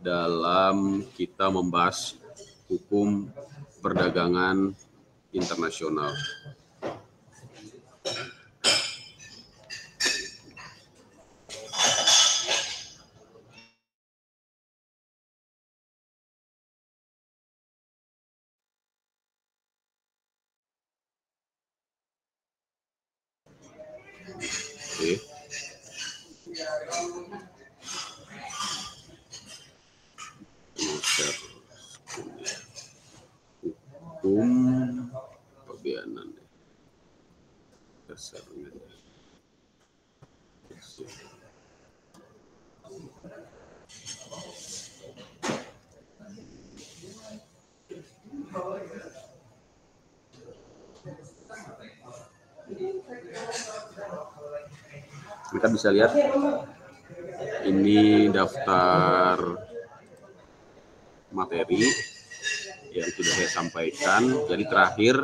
dalam kita membahas hukum perdagangan internasional. Oke. Hukum pabeanan dasarnya. Kita bisa lihat ini daftar materi yang sudah saya sampaikan. Jadi terakhir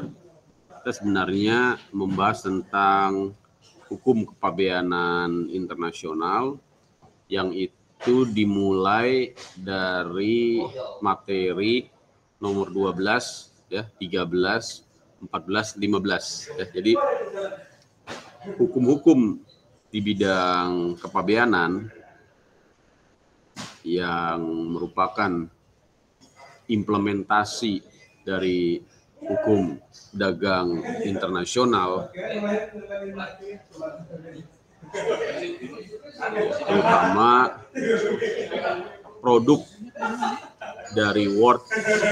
kita sebenarnya membahas tentang hukum kepabeanan internasional yang itu dimulai dari materi nomor 12 ya, 13, 14, 15 ya. Jadi hukum-hukum di bidang kepabeanan yang merupakan implementasi dari hukum dagang internasional, terutama produk dari World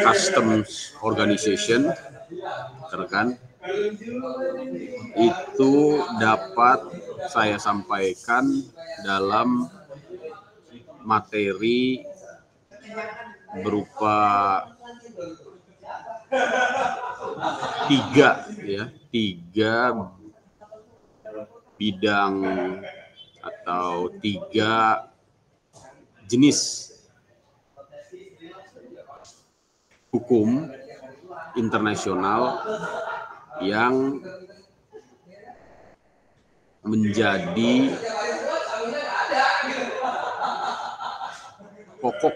Customs Organization, rekan, itu dapat saya sampaikan dalam materi berupa tiga bidang atau 3 jenis hukum internasional yang menjadi pokok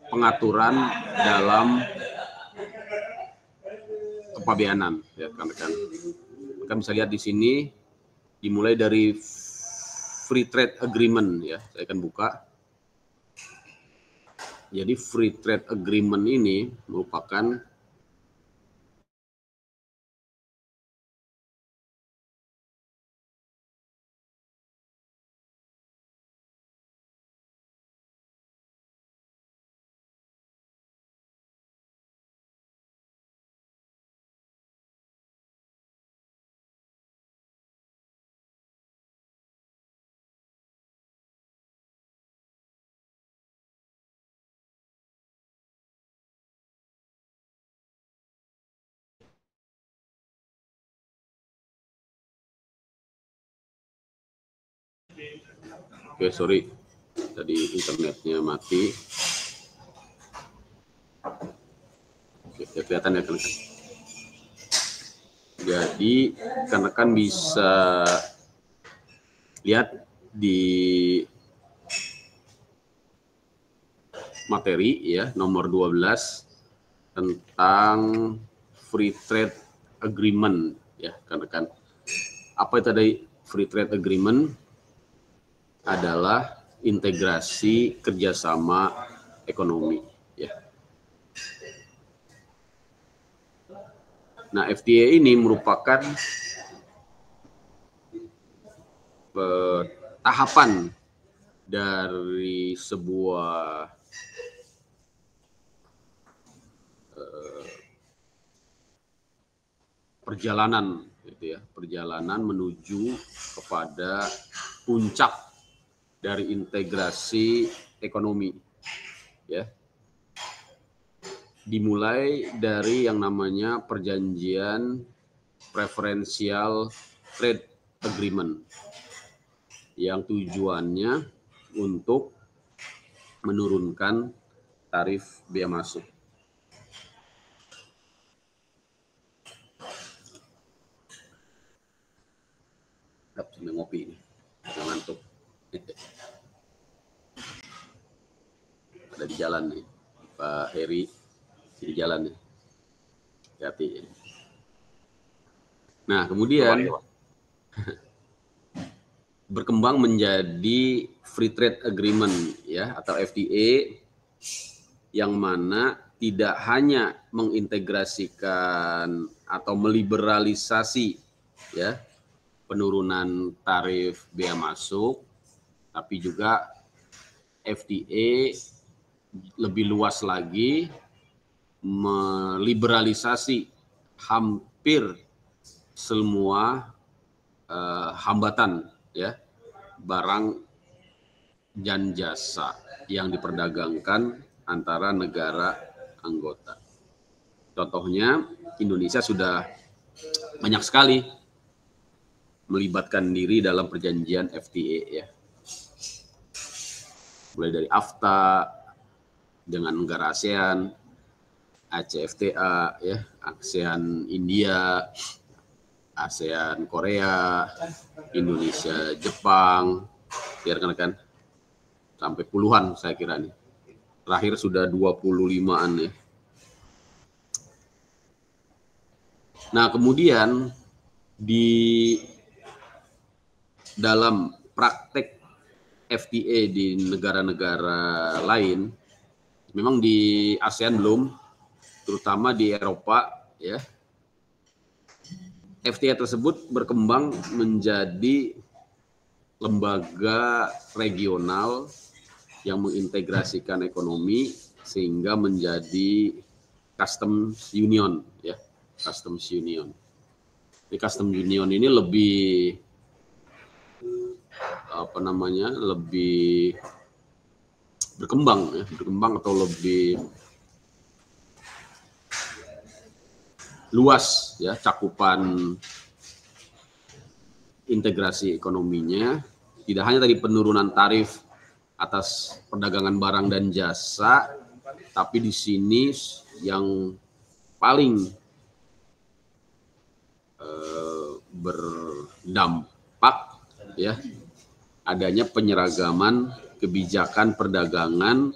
pengaturan dalam kepabeanan ya rekan-rekan. Kita bisa lihat di sini dimulai dari Free Trade Agreement ya. Saya akan buka. Jadi Free Trade Agreement ini merupakan Oke, sorry, tadi internetnya mati. Oke, ya kelihatan ya kan. Jadi rekan-rekan bisa lihat di materi ya nomor 12 tentang Free Trade Agreement ya rekan-rekan. Apa itu tadi Free Trade Agreement? Adalah integrasi kerjasama ekonomi ya. Nah, FTA ini merupakan tahapan dari sebuah perjalanan gitu ya, perjalanan menuju kepada puncak dari integrasi ekonomi ya. Dimulai dari yang namanya perjanjian preferential trade agreement yang tujuannya untuk menurunkan tarif bea masuk. Sambil ngopi ini, ngantuk. ada di jalan nih, Pak Heri di jalan nih, hati-hati. Nah kemudian berkembang menjadi Free Trade Agreement ya atau FTA, yang mana tidak hanya mengintegrasikan atau meliberalisasi ya penurunan tarif bea masuk, tapi juga FTA lebih luas lagi meliberalisasi hampir semua hambatan ya barang dan jasa yang diperdagangkan antara negara anggota. Contohnya Indonesia sudah banyak sekali melibatkan diri dalam perjanjian FTA ya. Mulai dari AFTA dengan negara ASEAN, ACFTA ya, ASEAN India, ASEAN Korea, Indonesia Jepang, ya rekan-rekan, sampai puluhan saya kira nih. Terakhir sudah 25-an ya. Nah kemudian di dalam praktek FTA di negara-negara lain, memang di ASEAN belum, terutama di Eropa ya, FTA tersebut berkembang menjadi lembaga regional yang mengintegrasikan ekonomi sehingga menjadi customs union ya, customs union. Di customs union ini lebih lebih berkembang ya, berkembang atau lebih luas ya cakupan integrasi ekonominya, tidak hanya tadi penurunan tarif atas perdagangan barang dan jasa, tapi di sini yang paling berdampak ya adanya penyeragaman kebijakan perdagangan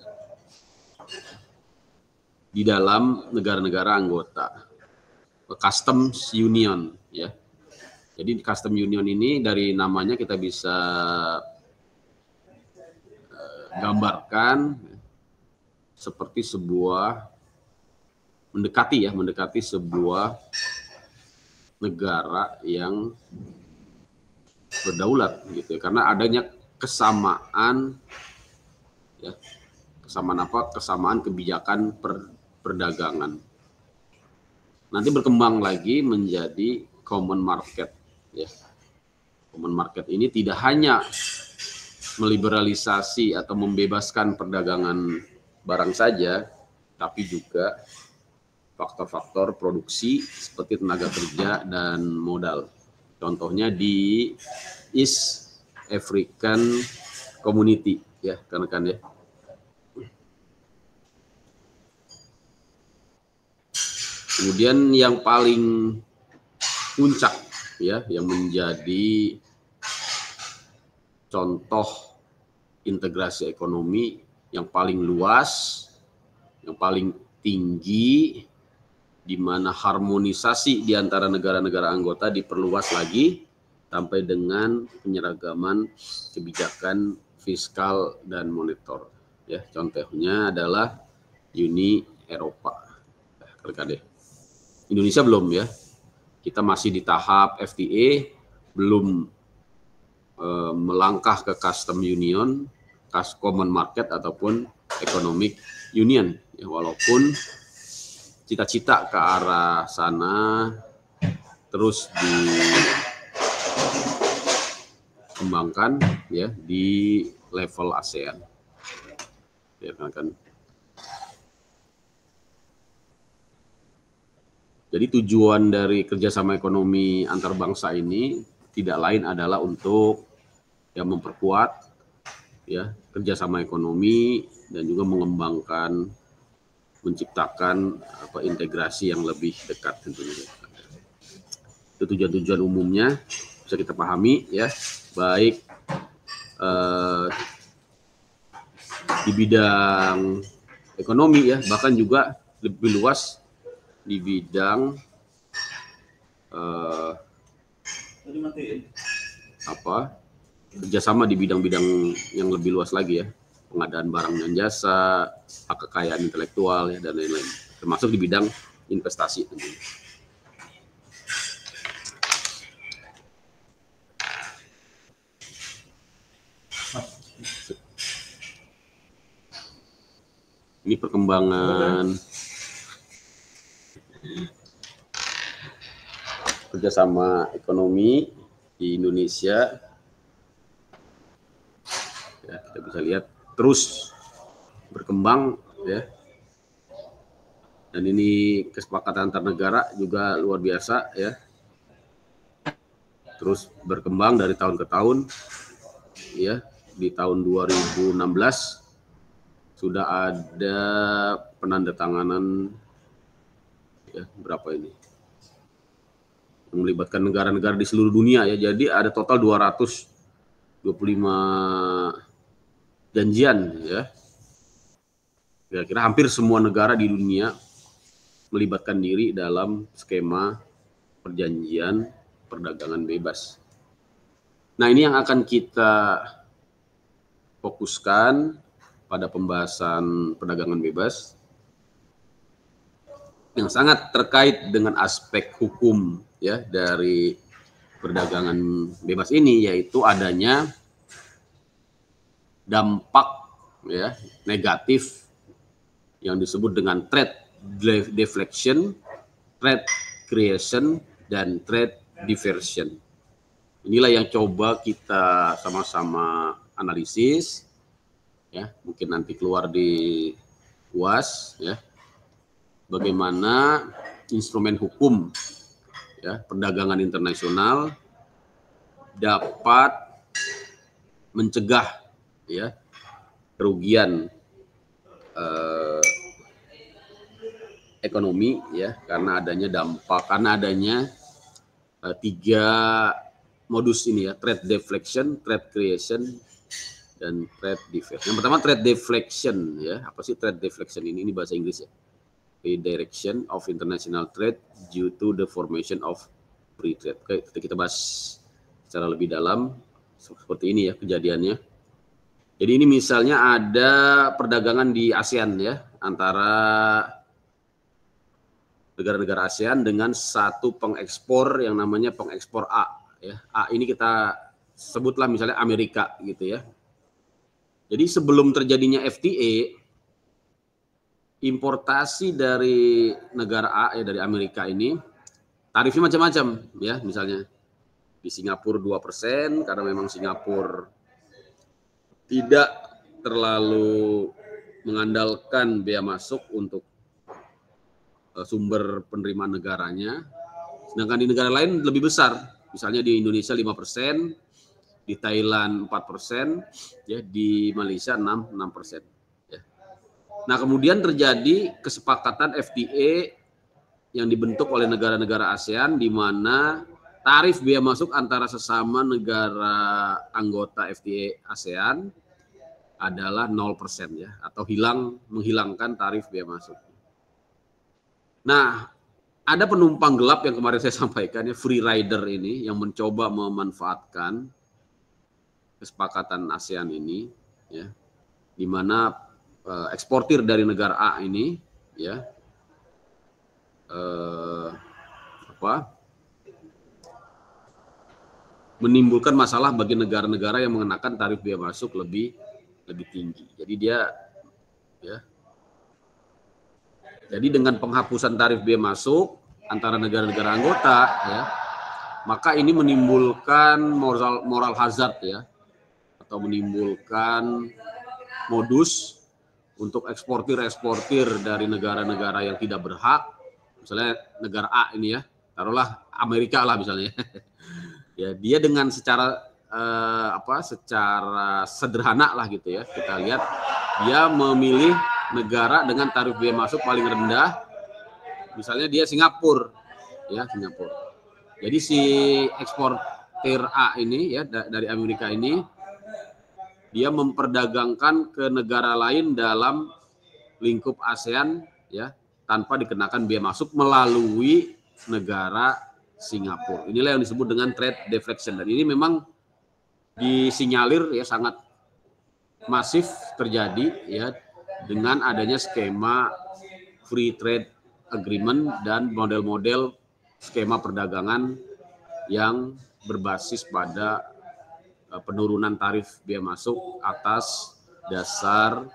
di dalam negara-negara anggota. Customs Union ya. Jadi Customs Union ini dari namanya kita bisa gambarkan seperti sebuah mendekati sebuah negara yang berdaulat gitu ya, karena adanya kesamaan ya, kesamaan kebijakan perdagangan. Nanti berkembang lagi menjadi common market ya. Common market ini tidak hanya meliberalisasi atau membebaskan perdagangan barang saja, tapi juga faktor-faktor produksi seperti tenaga kerja dan modal. Contohnya di East African Community ya, kan ya. Kemudian yang paling puncak ya, yang menjadi contoh integrasi ekonomi yang paling luas, yang paling tinggi, di mana harmonisasi di antara negara-negara anggota diperluas lagi sampai dengan penyeragaman kebijakan fiskal dan moneter. Ya, contohnya adalah Uni Eropa. Deh. Indonesia belum ya, kita masih di tahap FTA, belum melangkah ke custom union, common market ataupun economic union. Ya, walaupun cita-cita ke arah sana terus dikembangkan ya di level ASEAN. Ya kan. Jadi tujuan dari kerjasama ekonomi antar bangsa ini tidak lain adalah untuk ya memperkuat ya kerjasama ekonomi dan juga mengembangkan, menciptakan integrasi yang lebih dekat tentunya. Itu tujuan-tujuan umumnya bisa kita pahami ya, baik di bidang ekonomi ya, bahkan juga lebih luas di bidang kerjasama di bidang-bidang yang lebih luas lagi ya, pengadaan barang dan jasa, hak kekayaan intelektual ya, dan lain-lain, termasuk di bidang investasi tentunya. Ini perkembangan kerjasama ekonomi di Indonesia. Ya, kita bisa lihat terus berkembang ya. Dan ini kesepakatan antar negara juga luar biasa ya. Terus berkembang dari tahun ke tahun ya. Di tahun 2016 sudah ada penandatanganan ya, berapa ini? Yang melibatkan negara-negara di seluruh dunia ya. Jadi ada total 225 janjian ya. Kira-kira hampir semua negara di dunia melibatkan diri dalam skema perjanjian perdagangan bebas. Nah, ini yang akan kita fokuskan pada pembahasan perdagangan bebas yang sangat terkait dengan aspek hukum ya dari perdagangan bebas ini, yaitu adanya dampak ya negatif yang disebut dengan trade deflection, trade creation, dan trade diversion. Inilah yang coba kita sama-sama analisis ya, mungkin nanti keluar di UAS ya, bagaimana instrumen hukum ya perdagangan internasional dapat mencegah ya kerugian ekonomi ya karena adanya dampak, karena adanya tiga modus ini ya, trade deflection, trade creation, dan trade diversion. Yang pertama trade deflection ya. Apa sih trade deflection ini? Ini bahasa Inggris ya. Redirection of international trade due to the formation of free trade. Oke, kita bahas secara lebih dalam seperti ini ya kejadiannya. Jadi ini misalnya ada perdagangan di ASEAN ya, antara negara-negara ASEAN dengan satu pengekspor yang namanya pengekspor A ya. A ini kita sebutlah misalnya Amerika gitu ya. Jadi sebelum terjadinya FTA, importasi dari negara A ya, dari Amerika ini tarifnya macam-macam ya. Misalnya di Singapura 2% karena memang Singapura tidak terlalu mengandalkan bea masuk untuk sumber penerimaan negaranya. Sedangkan di negara lain lebih besar. Misalnya di Indonesia 5%, di Thailand 4%, ya, di Malaysia 6%. Ya. Nah, kemudian terjadi kesepakatan FTA yang dibentuk oleh negara-negara ASEAN di mana tarif bea masuk antara sesama negara anggota FTA ASEAN adalah 0% ya, atau menghilangkan tarif bea masuk. Nah, ada penumpang gelap yang kemarin saya sampaikan ya, free rider ini yang mencoba memanfaatkan kesepakatan ASEAN ini ya, di mana eksportir dari negara A ini ya menimbulkan masalah bagi negara-negara yang mengenakan tarif bea masuk lebih tinggi. Jadi dia ya, jadi dengan penghapusan tarif bea masuk antara negara-negara anggota ya, maka ini menimbulkan moral hazard ya, atau menimbulkan modus untuk eksportir dari negara-negara yang tidak berhak, misalnya negara A ini ya, taruhlah Amerika lah misalnya, ya dia dengan secara secara sederhana lah gitu ya, kita lihat dia memilih negara dengan tarif bea masuk paling rendah, misalnya dia Singapura, ya Singapura. Jadi si eksportir A ini ya dari Amerika ini dia memperdagangkan ke negara lain dalam lingkup ASEAN ya tanpa dikenakan biaya masuk melalui negara Singapura. Inilah yang disebut dengan trade deflection, dan ini memang disinyalir ya sangat masif terjadi ya dengan adanya skema free trade agreement dan model-model skema perdagangan yang berbasis pada penurunan tarif biaya masuk atas dasar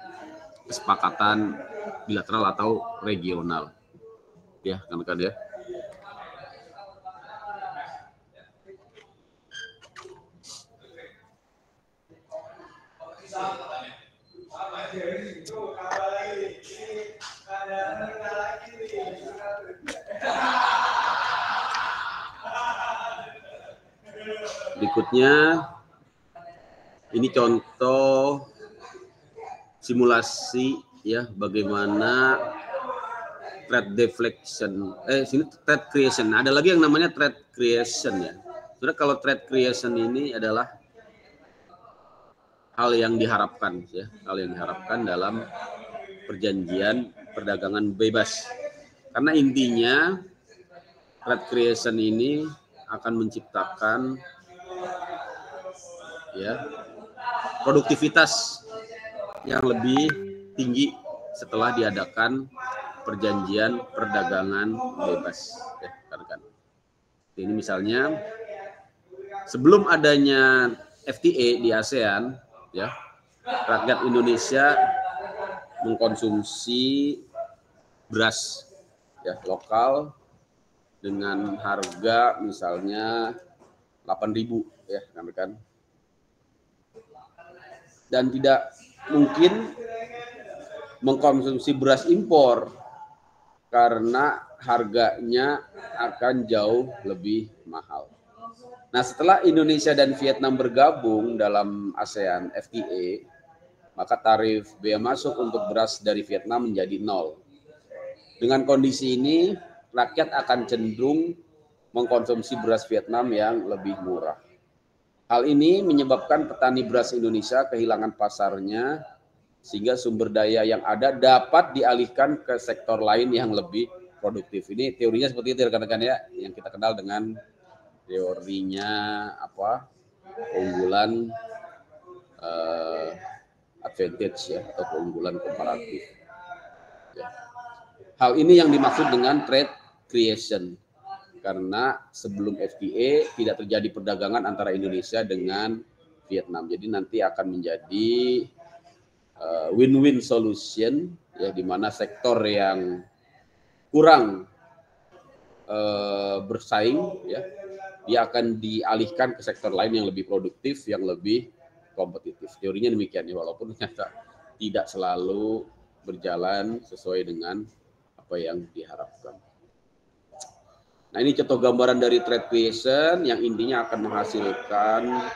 kesepakatan bilateral atau regional. Ya, kan ya. Berikutnya, ini contoh simulasi ya bagaimana trade deflection. Sini trade creation. Ada lagi yang namanya trade creation ya. Sudah, kalau trade creation ini adalah hal yang diharapkan ya, hal yang diharapkan dalam perjanjian perdagangan bebas. Karena intinya trade creation ini akan menciptakan ya produktivitas yang lebih tinggi setelah diadakan perjanjian perdagangan bebas ya, kan. Ini misalnya sebelum adanya FTA di ASEAN ya, rakyat Indonesia mengkonsumsi beras ya lokal dengan harga misalnya 8.000 ya, kan. Dan tidak mungkin mengkonsumsi beras impor karena harganya akan jauh lebih mahal. Nah, setelah Indonesia dan Vietnam bergabung dalam ASEAN FTA, maka tarif bea masuk untuk beras dari Vietnam menjadi 0. Dengan kondisi ini, rakyat akan cenderung mengkonsumsi beras Vietnam yang lebih murah. Hal ini menyebabkan petani beras Indonesia kehilangan pasarnya, sehingga sumber daya yang ada dapat dialihkan ke sektor lain yang lebih produktif. Ini teorinya seperti itu rekan-rekan ya, yang kita kenal dengan teorinya apa? Keunggulan advantage ya, atau keunggulan komparatif. Ya. Hal ini yang dimaksud dengan trade creation. Karena sebelum FTA tidak terjadi perdagangan antara Indonesia dengan Vietnam. Jadi nanti akan menjadi win-win solution ya, di mana sektor yang kurang bersaing ya, dia akan dialihkan ke sektor lain yang lebih produktif, yang lebih kompetitif. Teorinya demikian ya, walaupun ternyata tidak selalu berjalan sesuai dengan apa yang diharapkan. Nah, ini contoh gambaran dari trade creation yang intinya akan menghasilkan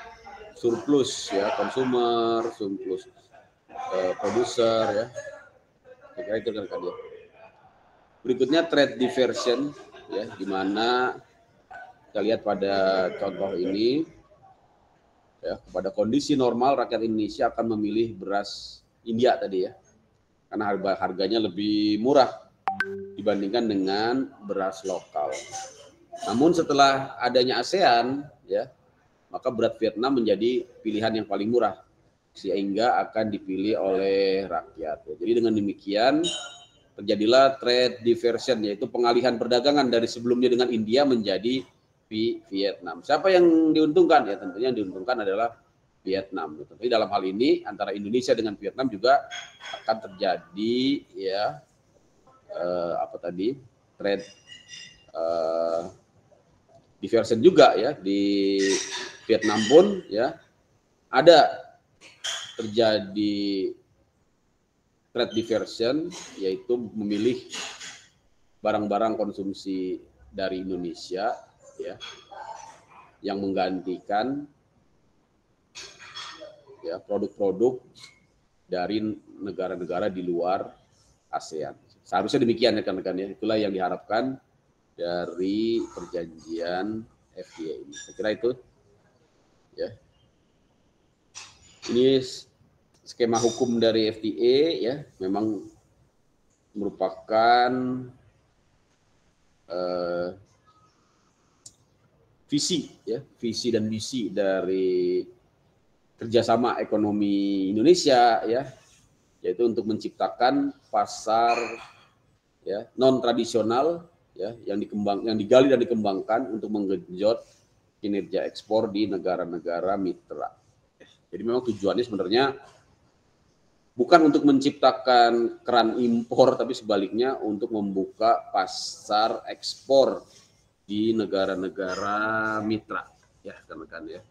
surplus ya konsumer, surplus produser ya. Kira-kira itu kan ya. Berikutnya trade diversion ya, di mana kita lihat pada contoh ini ya, pada kondisi normal rakyat Indonesia akan memilih beras India tadi ya. Karena harganya lebih murah dibandingkan dengan beras lokal. Namun setelah adanya ASEAN ya, maka beras Vietnam menjadi pilihan yang paling murah sehingga akan dipilih oleh rakyat. Jadi dengan demikian terjadilah trade diversion, yaitu pengalihan perdagangan dari sebelumnya dengan India menjadi Vietnam. Siapa yang diuntungkan? Ya tentunya yang diuntungkan adalah Vietnam. Tapi dalam hal ini antara Indonesia dengan Vietnam juga akan terjadi ya trade diversion juga ya. Di Vietnam pun ya ada terjadi trade diversion, yaitu memilih barang-barang konsumsi dari Indonesia ya yang menggantikan ya produk-produk dari negara-negara di luar ASEAN. Seharusnya demikian ya rekan-rekan ya. Itulah yang diharapkan dari perjanjian FTA ini. Saya kira itu ya. Ini skema hukum dari FTA ya, memang merupakan visi dan misi dari kerjasama ekonomi Indonesia, ya, yaitu untuk menciptakan pasar non tradisional, yang digali dan dikembangkan untuk menggenjot kinerja ekspor di negara-negara mitra. Jadi memang tujuannya sebenarnya bukan untuk menciptakan keran impor, tapi sebaliknya untuk membuka pasar ekspor di negara-negara mitra, ya rekan-rekan ya.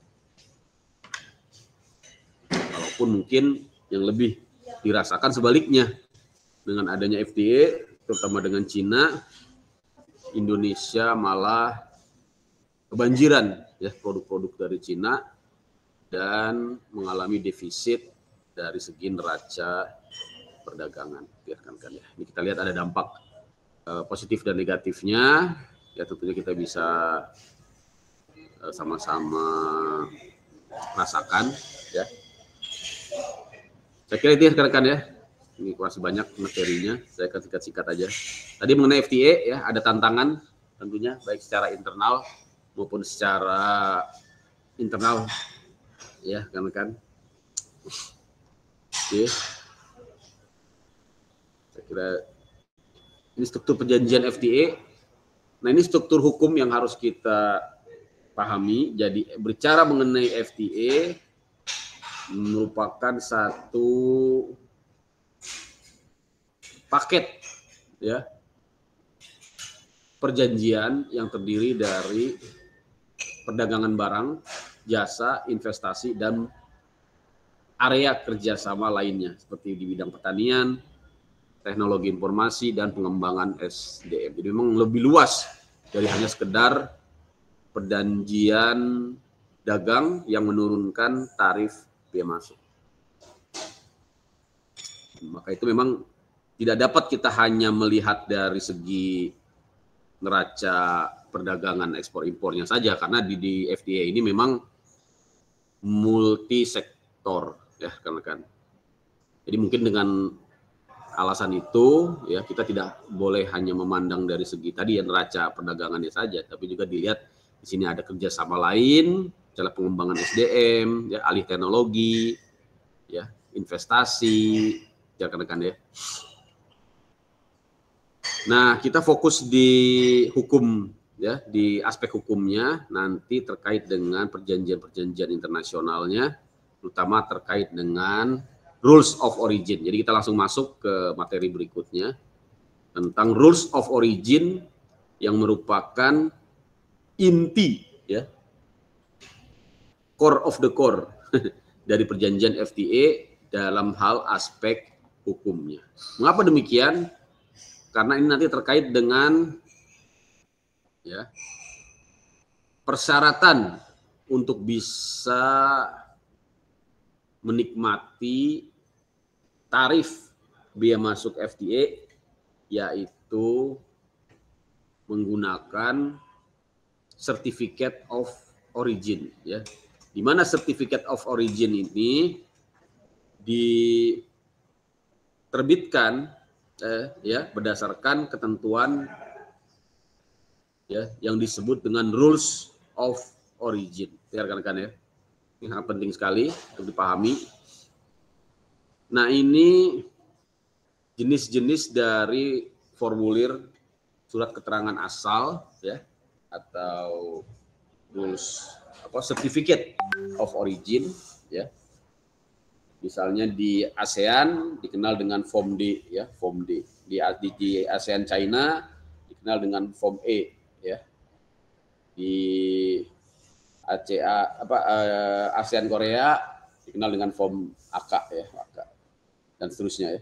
Walaupun mungkin yang lebih dirasakan sebaliknya dengan adanya FTA, terutama dengan Cina, Indonesia malah kebanjiran ya produk-produk dari Cina dan mengalami defisit dari segi neraca perdagangan. Biarkan ya. Ini kita lihat ada dampak positif dan negatifnya. Ya tentunya kita bisa sama-sama rasakan ya. Saya kira itu ya rekan-rekan ya. Ini masih banyak materinya, saya akan sikat-sikat aja. Tadi mengenai FTA ya, ada tantangan tentunya baik secara internal maupun secara internal ya rekan-rekan. Oke. Saya kira ini struktur perjanjian FTA. Nah, ini struktur hukum yang harus kita pahami. Jadi berbicara mengenai FTA merupakan satu paket ya perjanjian yang terdiri dari perdagangan barang, jasa, investasi, dan area kerjasama lainnya seperti di bidang pertanian, teknologi informasi, dan pengembangan SDM. Jadi memang lebih luas dari hanya sekedar perjanjian dagang yang menurunkan tarif biaya masuk. Maka itu memang tidak dapat kita hanya melihat dari segi neraca perdagangan ekspor impornya saja, karena di FTA ini memang multi sektor ya kan. Jadi mungkin dengan alasan itu ya kita tidak boleh hanya memandang dari segi tadi ya neraca perdagangannya saja, tapi juga dilihat di sini ada kerjasama lain, misalnya pengembangan SDM, ya alih teknologi, ya investasi, ya kan ya. Nah, kita fokus di hukum ya, di aspek hukumnya nanti terkait dengan perjanjian-perjanjian internasionalnya, terutama terkait dengan rules of origin. Jadi kita langsung masuk ke materi berikutnya tentang rules of origin yang merupakan inti ya, core of the core dari perjanjian FTA dalam hal aspek hukumnya. Mengapa demikian? Karena ini nanti terkait dengan ya persyaratan untuk bisa menikmati tarif biaya masuk FTA, yaitu menggunakan certificate of origin ya. Di mana certificate of origin ini diterbitkan ya berdasarkan ketentuan ya yang disebut dengan rules of origin. Ya rekan-rekan ya. Ini sangat penting sekali untuk dipahami. Nah, ini jenis-jenis dari formulir surat keterangan asal ya atau rules certificate of origin ya. Misalnya di ASEAN dikenal dengan Form D ya, Form D. Di ASEAN China dikenal dengan Form E ya. Di ASEAN Korea dikenal dengan Form AK ya, AK. Dan seterusnya ya.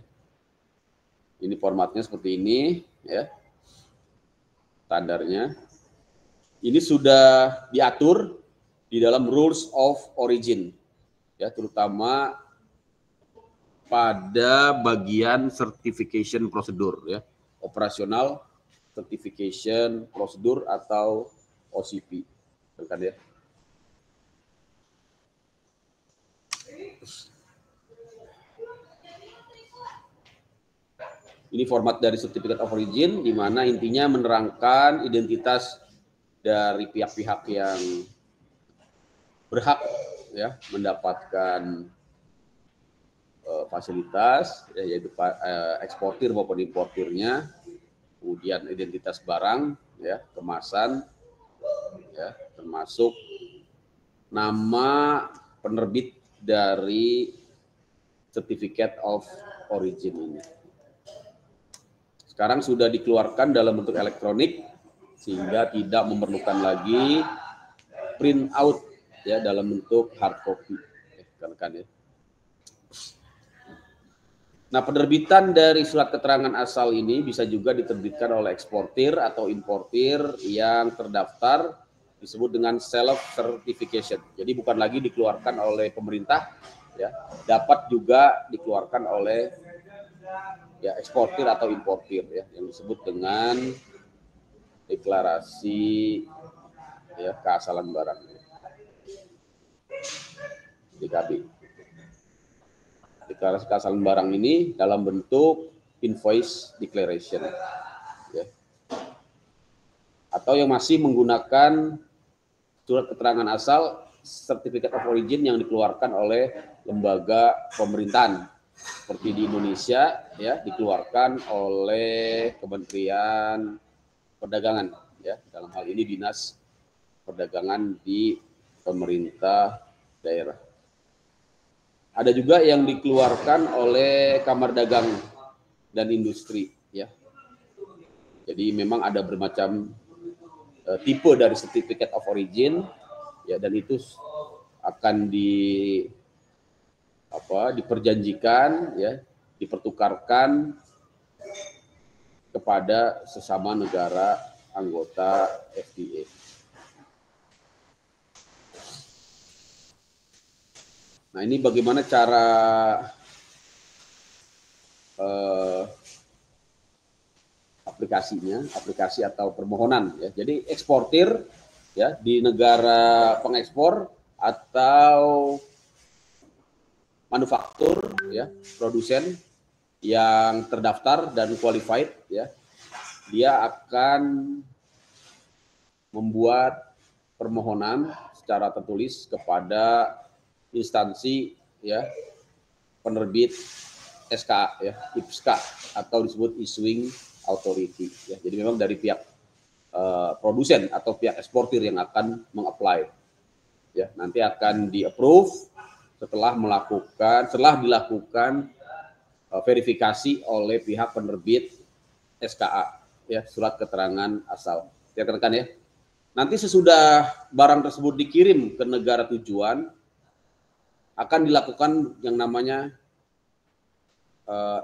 Ini formatnya seperti ini ya. Standarnya. Ini sudah diatur di dalam rules of origin ya, terutama pada bagian certification prosedur ya, operasional certification prosedur atau OCP kan ya. Ini format dari Certificate of Origin, di mana intinya menerangkan identitas dari pihak-pihak yang berhak ya mendapatkan fasilitas, yaitu eksportir maupun importirnya, kemudian identitas barang, ya, kemasan, ya, termasuk nama penerbit dari Certificate of Origin ini. Sekarang sudah dikeluarkan dalam bentuk elektronik sehingga tidak memerlukan lagi print out ya dalam bentuk hard copy. Ya. Nah, penerbitan dari surat keterangan asal ini bisa juga diterbitkan oleh eksportir atau importir yang terdaftar, disebut dengan self certification. Jadi bukan lagi dikeluarkan oleh pemerintah, ya, dapat juga dikeluarkan oleh ya eksportir atau importir ya, yang disebut dengan deklarasi ya keasalan barang, DKB. Deklarasi keasalan barang ini dalam bentuk invoice declaration, ya. Atau yang masih menggunakan surat keterangan asal Certificate of Origin yang dikeluarkan oleh lembaga pemerintahan seperti di Indonesia ya, dikeluarkan oleh Kementerian Perdagangan ya, dalam hal ini Dinas Perdagangan di pemerintah daerah. Ada juga yang dikeluarkan oleh Kamar Dagang dan Industri ya. Jadi memang ada bermacam tipe dari Certificate of Origin ya, dan itu akan diperjanjikan ya, dipertukarkan kepada sesama negara anggota FTA. Nah, ini bagaimana cara aplikasi atau permohonan ya. Jadi eksportir ya di negara pengekspor atau manufaktur ya, produsen yang terdaftar dan qualified ya, dia akan membuat permohonan secara tertulis kepada instansi ya penerbit SKA ya, IPSKA atau disebut issuing authority ya. Jadi memang dari pihak produsen atau pihak eksportir yang akan mengapply ya, nanti akan di-approve setelah dilakukan verifikasi oleh pihak penerbit SKA ya, surat keterangan asal. Ya rekan-rekan ya. Nanti sesudah barang tersebut dikirim ke negara tujuan, akan dilakukan yang namanya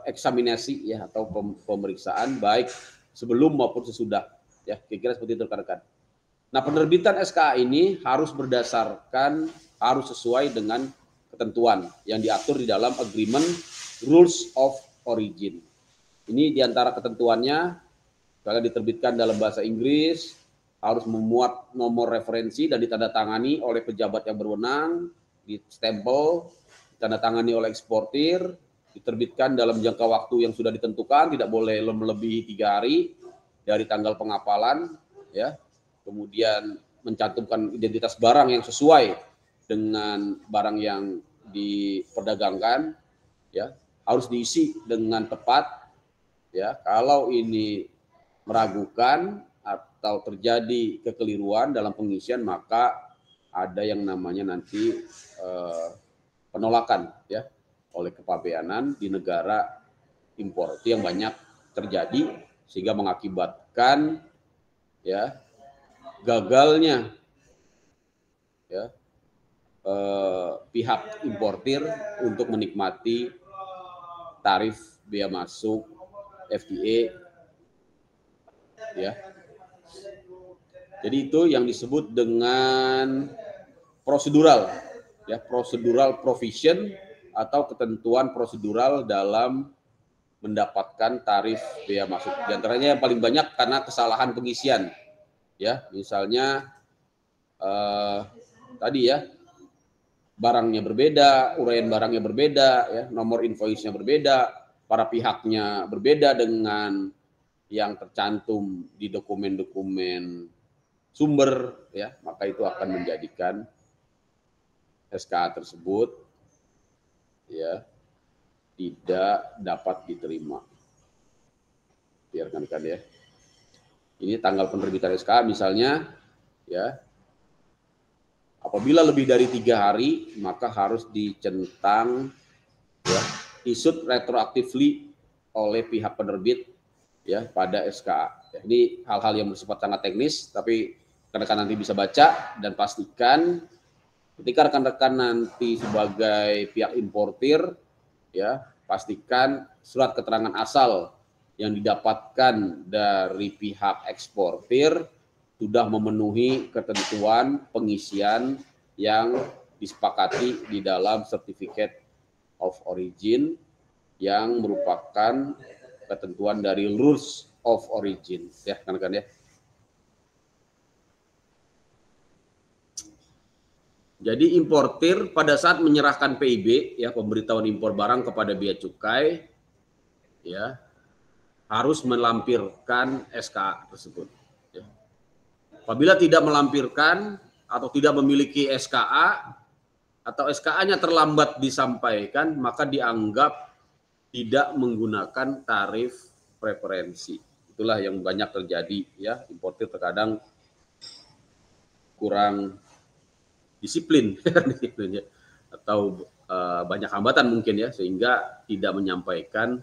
eksaminasi ya atau pemeriksaan baik sebelum maupun sesudah ya, kira-kira seperti itu rekan-rekan. Nah, penerbitan SKA ini harus sesuai dengan ketentuan yang diatur di dalam Agreement Rules of Origin. Ini diantara ketentuannya, kalau diterbitkan dalam bahasa Inggris, harus memuat nomor referensi dan ditandatangani oleh pejabat yang berwenang, ditempel, ditandatangani oleh eksportir, diterbitkan dalam jangka waktu yang sudah ditentukan, tidak boleh melebihi 3 hari dari tanggal pengapalan, ya. Kemudian mencantumkan identitas barang yang sesuai dengan barang yang diperdagangkan, ya. Harus diisi dengan tepat, ya. Kalau ini meragukan atau terjadi kekeliruan dalam pengisian, maka ada yang namanya nanti penolakan ya oleh kepabeanan di negara impor. Itu yang banyak terjadi sehingga mengakibatkan ya gagalnya ya pihak importir untuk menikmati tarif bea masuk FTA ya. Jadi itu yang disebut dengan prosedural ya, procedural provision atau ketentuan prosedural dalam mendapatkan tarif bea masuk. Di antaranya yang paling banyak karena kesalahan pengisian ya, misalnya tadi ya, barangnya berbeda, uraian barangnya berbeda ya, nomor invoice-nya berbeda, para pihaknya berbeda dengan yang tercantum di dokumen-dokumen sumber, ya, maka itu akan menjadikan SKA tersebut ya tidak dapat diterima. Biarkan kan ya. Ini tanggal penerbitan SKA misalnya, ya. Apabila lebih dari 3 hari, maka harus dicentang, ya, issued retroactively oleh pihak penerbit, ya, pada SKA. Ya, ini hal-hal yang bersifat sangat teknis, tapi rekan-rekan nanti bisa baca dan pastikan ketika rekan-rekan nanti sebagai pihak importir, ya, pastikan surat keterangan asal yang didapatkan dari pihak eksportir sudah memenuhi ketentuan pengisian yang disepakati di dalam Certificate of Origin yang merupakan ketentuan dari Rules of Origin, ya kan ya. Jadi importir pada saat menyerahkan PIB, ya, pemberitahuan impor barang kepada bea cukai, ya, harus melampirkan SKA tersebut. Ya. Apabila tidak melampirkan atau tidak memiliki SKA atau SKA-nya terlambat disampaikan, maka dianggap tidak menggunakan tarif preferensi. Itulah yang banyak terjadi, ya, importir terkadang kurang disiplin ya, atau banyak hambatan mungkin, ya, sehingga tidak menyampaikan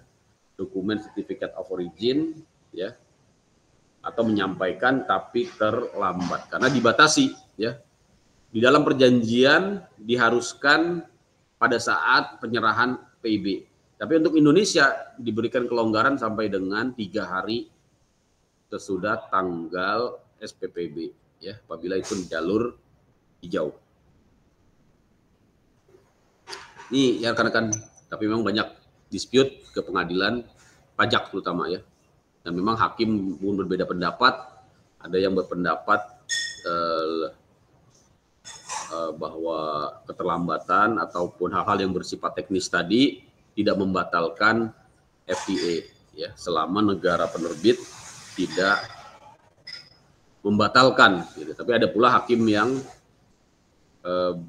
dokumen Certificate of Origin, ya, atau menyampaikan tapi terlambat karena dibatasi, ya. Di dalam perjanjian diharuskan pada saat penyerahan PIB. Tapi untuk Indonesia diberikan kelonggaran sampai dengan 3 hari sesudah tanggal SPPB, ya, apabila itu jalur hijau. Ini ya rekan-rekan, tapi memang banyak dispute ke pengadilan pajak terutama, ya. Dan memang hakim pun berbeda pendapat. Ada yang berpendapat bahwa keterlambatan ataupun hal-hal yang bersifat teknis tadi tidak membatalkan FTA, ya, selama negara penerbit tidak membatalkan, gitu. Tapi ada pula hakim yang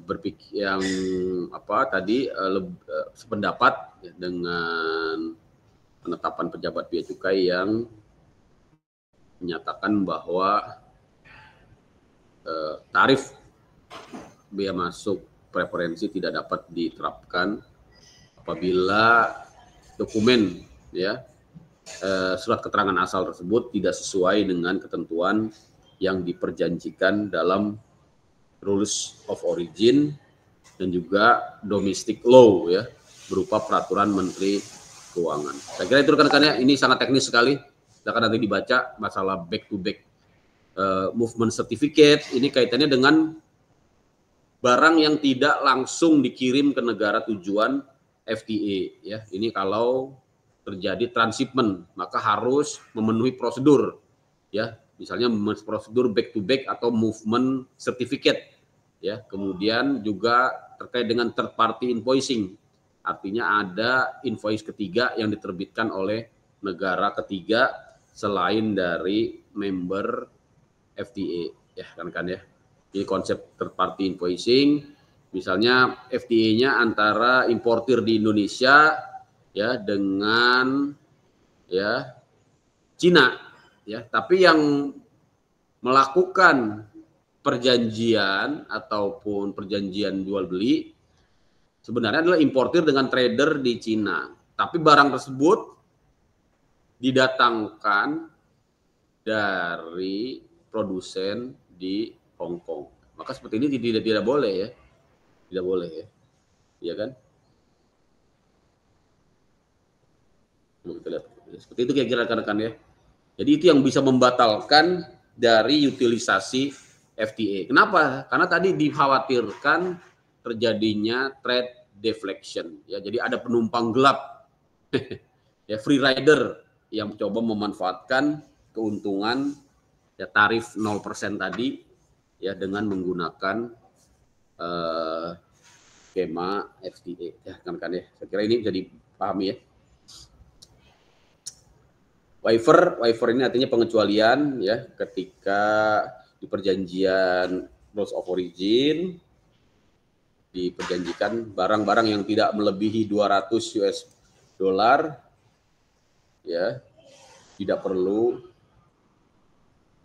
berpikir yang sependapat, ya, dengan penetapan pejabat bea cukai yang menyatakan bahwa tarif bea masuk preferensi tidak dapat diterapkan apabila dokumen, ya, surat keterangan asal tersebut tidak sesuai dengan ketentuan yang diperjanjikan dalam Rules of Origin dan juga domestic law, ya, berupa peraturan Menteri Keuangan. Saya kira itu rekan-rekan, ini sangat teknis sekali. Silakan nanti dibaca masalah back to back movement certificate. Ini kaitannya dengan barang yang tidak langsung dikirim ke negara tujuan FTA, ya. Ini kalau terjadi transshipment maka harus memenuhi prosedur, ya. Misalnya prosedur back to back atau movement certificate, ya. Kemudian juga terkait dengan third party invoicing. Artinya ada invoice ketiga yang diterbitkan oleh negara ketiga selain dari member FTA, ya kan ya. Ini konsep third party invoicing. Misalnya FTA-nya antara importir di Indonesia, ya, dengan, ya, Cina, ya, tapi yang melakukan perjanjian ataupun perjanjian jual beli sebenarnya adalah importir dengan trader di Cina, tapi barang tersebut didatangkan dari produsen di Hong Kong. Maka seperti ini tidak boleh, ya, tidak boleh, ya, iya kan? Kita lihat seperti itu kira-kira rekan-rekan, ya. Jadi itu yang bisa membatalkan dari utilisasi FTA. Kenapa? Karena tadi dikhawatirkan terjadinya trade deflection, ya. Jadi ada penumpang gelap, ya, free rider yang mencoba memanfaatkan keuntungan, ya, tarif 0% tadi, ya, dengan menggunakan skema FTA, ya kan, ya. Saya kira ini bisa dipahami, ya. Waiver ini artinya pengecualian ya, ketika di perjanjian rules of origin diperjanjikan barang-barang yang tidak melebihi 200 US dollar ya, tidak perlu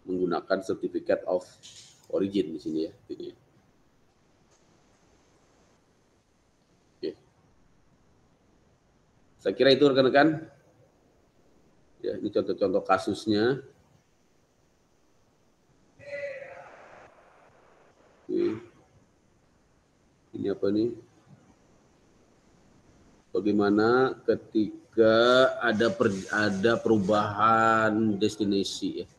menggunakan certificate of origin di sini ya. Oke. Saya kira itu rekan-rekan. Ya, ini contoh-contoh kasusnya. Oke. Ini apa nih? Bagaimana ketika ada perubahan destinasi ya.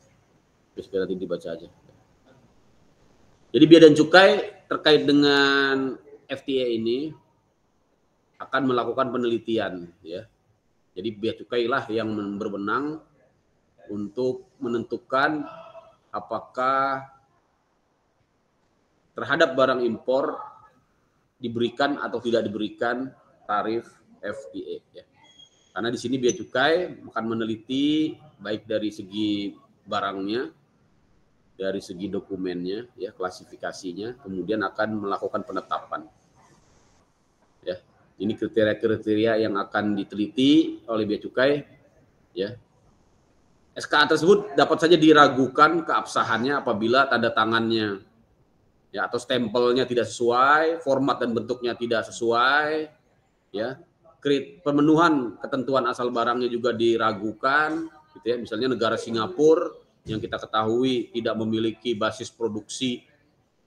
Biar nanti dibaca aja. Jadi bea dan cukai terkait dengan FTA ini akan melakukan penelitian ya. Jadi bea cukai lah yang berwenang untuk menentukan apakah terhadap barang impor diberikan atau tidak diberikan tarif FTA ya. Karena di sini bea cukai akan meneliti baik dari segi barangnya, dari segi dokumennya ya, klasifikasinya, kemudian akan melakukan penetapan. Ya. Ini kriteria-kriteria yang akan diteliti oleh bea cukai ya. SKA tersebut dapat saja diragukan keabsahannya apabila tanda tangannya ya atau stempelnya tidak sesuai, format dan bentuknya tidak sesuai ya. Pemenuhan ketentuan asal barangnya juga diragukan gitu ya. Misalnya negara Singapura yang kita ketahui tidak memiliki basis produksi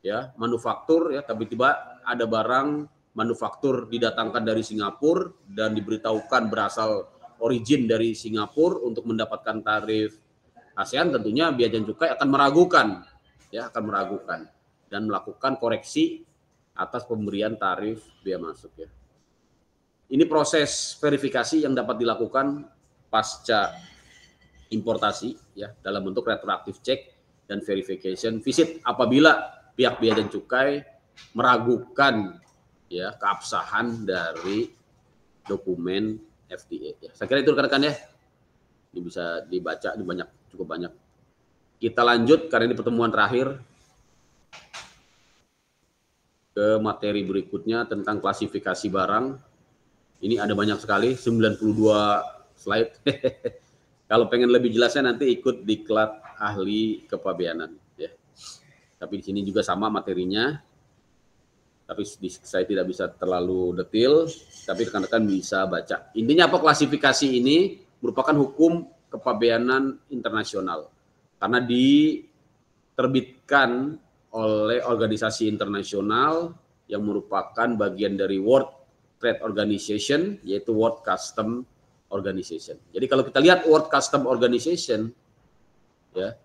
ya, manufaktur ya, tapi tiba ada barang manufaktur didatangkan dari Singapura dan diberitahukan berasal origin dari Singapura untuk mendapatkan tarif ASEAN, tentunya bea dan cukai akan meragukan ya, akan meragukan dan melakukan koreksi atas pemberian tarif bea masuk ya. Ini proses verifikasi yang dapat dilakukan pasca importasi ya, dalam bentuk retroactive check dan verification visit apabila pihak bea dan cukai meragukan ya keabsahan dari dokumen FTA ya. Saya kira itu rekan-rekan ya. Ini bisa dibaca, ini cukup banyak. Kita lanjut karena ini pertemuan terakhir ke materi berikutnya tentang klasifikasi barang. Ini ada banyak sekali, 92 slide. Kalau pengen lebih jelasnya nanti ikut diklat ahli kepabeanan ya. Tapi di sini juga sama materinya. Tapi saya tidak bisa terlalu detail, tapi rekan-rekan bisa baca. Intinya apa, klasifikasi ini merupakan hukum kepabeanan internasional. Karena diterbitkan oleh organisasi internasional yang merupakan bagian dari World Trade Organization, yaitu World Customs Organization. Jadi kalau kita lihat World Customs Organization, ya,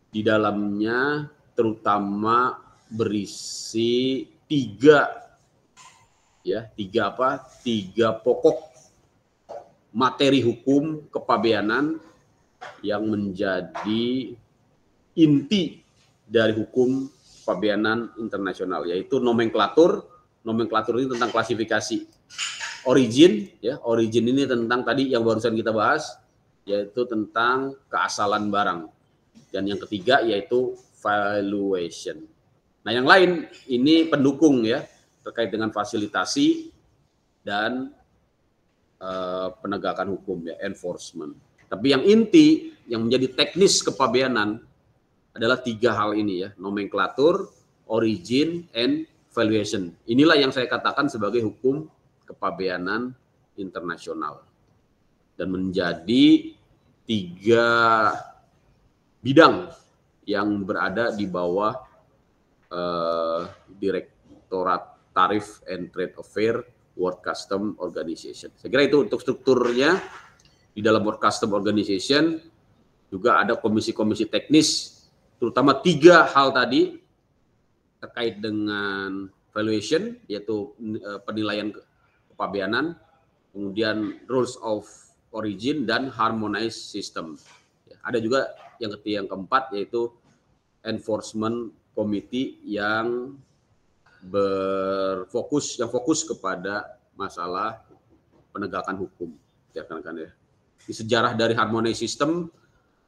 di dalamnya terutama berisi tiga pokok materi hukum kepabeanan yang menjadi inti dari hukum kepabeanan internasional, yaitu nomenklatur. Nomenklatur ini tentang klasifikasi. Origin, ya, origin ini tentang tadi yang barusan kita bahas, yaitu tentang keasalan barang. Dan yang ketiga yaitu valuation. Nah, yang lain ini pendukung ya, terkait dengan fasilitasi dan penegakan hukum ya, enforcement. Tapi yang inti, yang menjadi teknis kepabeanan adalah tiga hal ini ya, nomenklatur, origin, and valuation. Inilah yang saya katakan sebagai hukum kepabeanan internasional. Dan menjadi tiga bidang yang berada di bawah Direktorat Tarif and Trade Affairs World Customs Organization. Saya kira itu untuk strukturnya. Di dalam World Customs Organization juga ada komisi-komisi teknis, terutama tiga hal tadi terkait dengan valuation, yaitu penilaian kepabeanan, kemudian rules of origin, dan harmonized system. Ada juga yang ketiga, yang keempat, yaitu enforcement committee yang fokus kepada masalah penegakan hukum. Ya, kan ya. di sejarah dari harmonized system,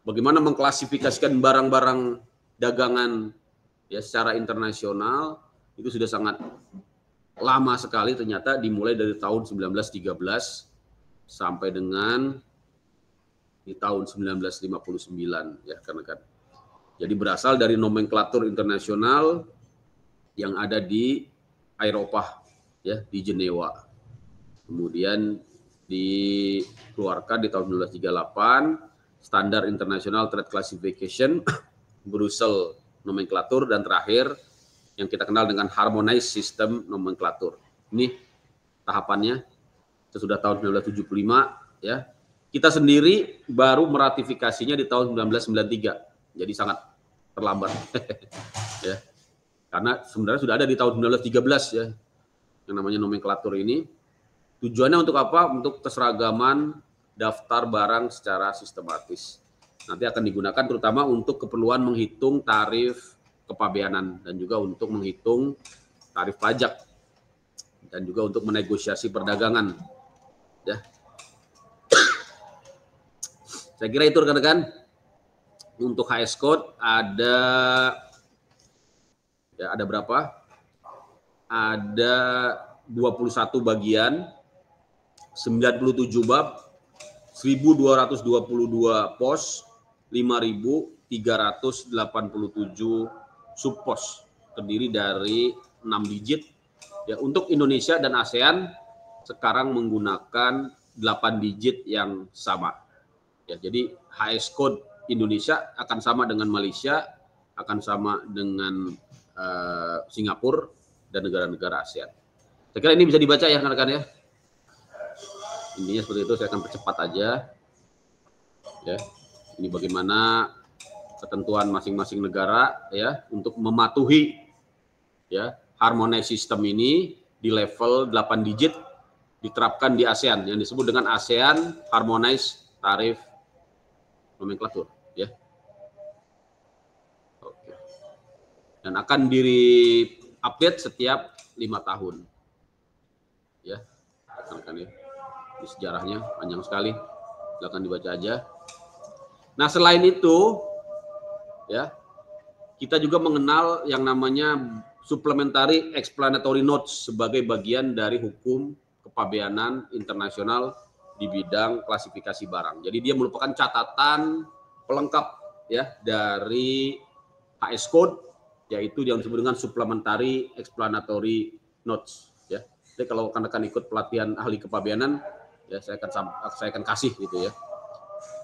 bagaimana mengklasifikasikan barang-barang dagangan ya secara internasional itu sudah sangat lama sekali, ternyata dimulai dari tahun 1913 sampai dengan di tahun 1959 ya kan. Jadi berasal dari nomenklatur internasional yang ada di Eropa ya, di Jenewa. Kemudian dikeluarkan di tahun 1938 Standar International Trade Classification, Brussels nomenklatur, dan terakhir yang kita kenal dengan Harmonized System Nomenklatur. Ini tahapannya sesudah tahun 1975 ya. Kita sendiri baru meratifikasinya di tahun 1993. Jadi sangat terlambat. Ya. Karena sebenarnya sudah ada di tahun 1913 ya. Yang namanya nomenklatur ini. Tujuannya untuk apa? Untuk keseragaman daftar barang secara sistematis. Nanti akan digunakan terutama untuk keperluan menghitung tarif kepabeanan dan juga untuk menghitung tarif pajak dan juga untuk menegosiasi perdagangan ya. Saya kira itu rekan-rekan. Untuk HS code ada berapa? Ada 21 bagian, 97 bab, 1222 pos, 5.387 subpos, terdiri dari 6 digit. Ya, untuk Indonesia dan ASEAN sekarang menggunakan 8 digit yang sama. Ya, jadi HS code Indonesia akan sama dengan Malaysia, akan sama dengan Singapura dan negara-negara ASEAN. Saya kira ini bisa dibaca ya rekan-rekan ya. Intinya seperti itu, saya akan percepat aja. Ya, ini bagaimana ketentuan masing-masing negara ya untuk mematuhi ya harmonized system ini di level 8 digit diterapkan di ASEAN yang disebut dengan ASEAN Harmonized Tarif Nomenklatur ya. Oke. Dan akan di-update setiap 5 tahun. Ya. Rekan-rekan ya. Di sejarahnya panjang sekali. Silakan dibaca aja. Nah, selain itu ya, kita juga mengenal yang namanya Supplementary Explanatory Notes sebagai bagian dari hukum kepabeanan internasional di bidang klasifikasi barang. Jadi dia merupakan catatan pelengkap ya dari HS Code, yaitu yang disebut dengan Supplementary Explanatory Notes ya. Jadi kalau rekan-rekan ikut pelatihan ahli kepabeanan ya saya akan kasih gitu ya.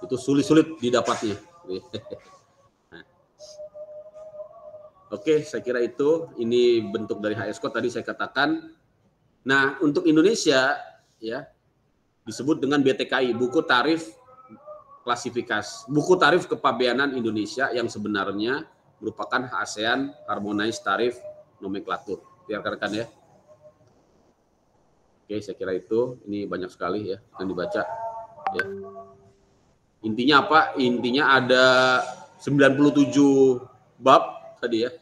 Itu sulit-sulit didapatnya. Oke, saya kira itu. Ini bentuk dari HS Code tadi saya katakan. Nah, untuk Indonesia ya disebut dengan BTKI, buku tarif klasifikasi, buku tarif kepabeanan Indonesia yang sebenarnya merupakan ASEAN Harmonized Tarif Nomenklatur. Biar rekan-rekan ya. Oke, saya kira itu. Ini banyak sekali ya yang dibaca. Ya. Intinya apa? Intinya ada 97 bab tadi ya.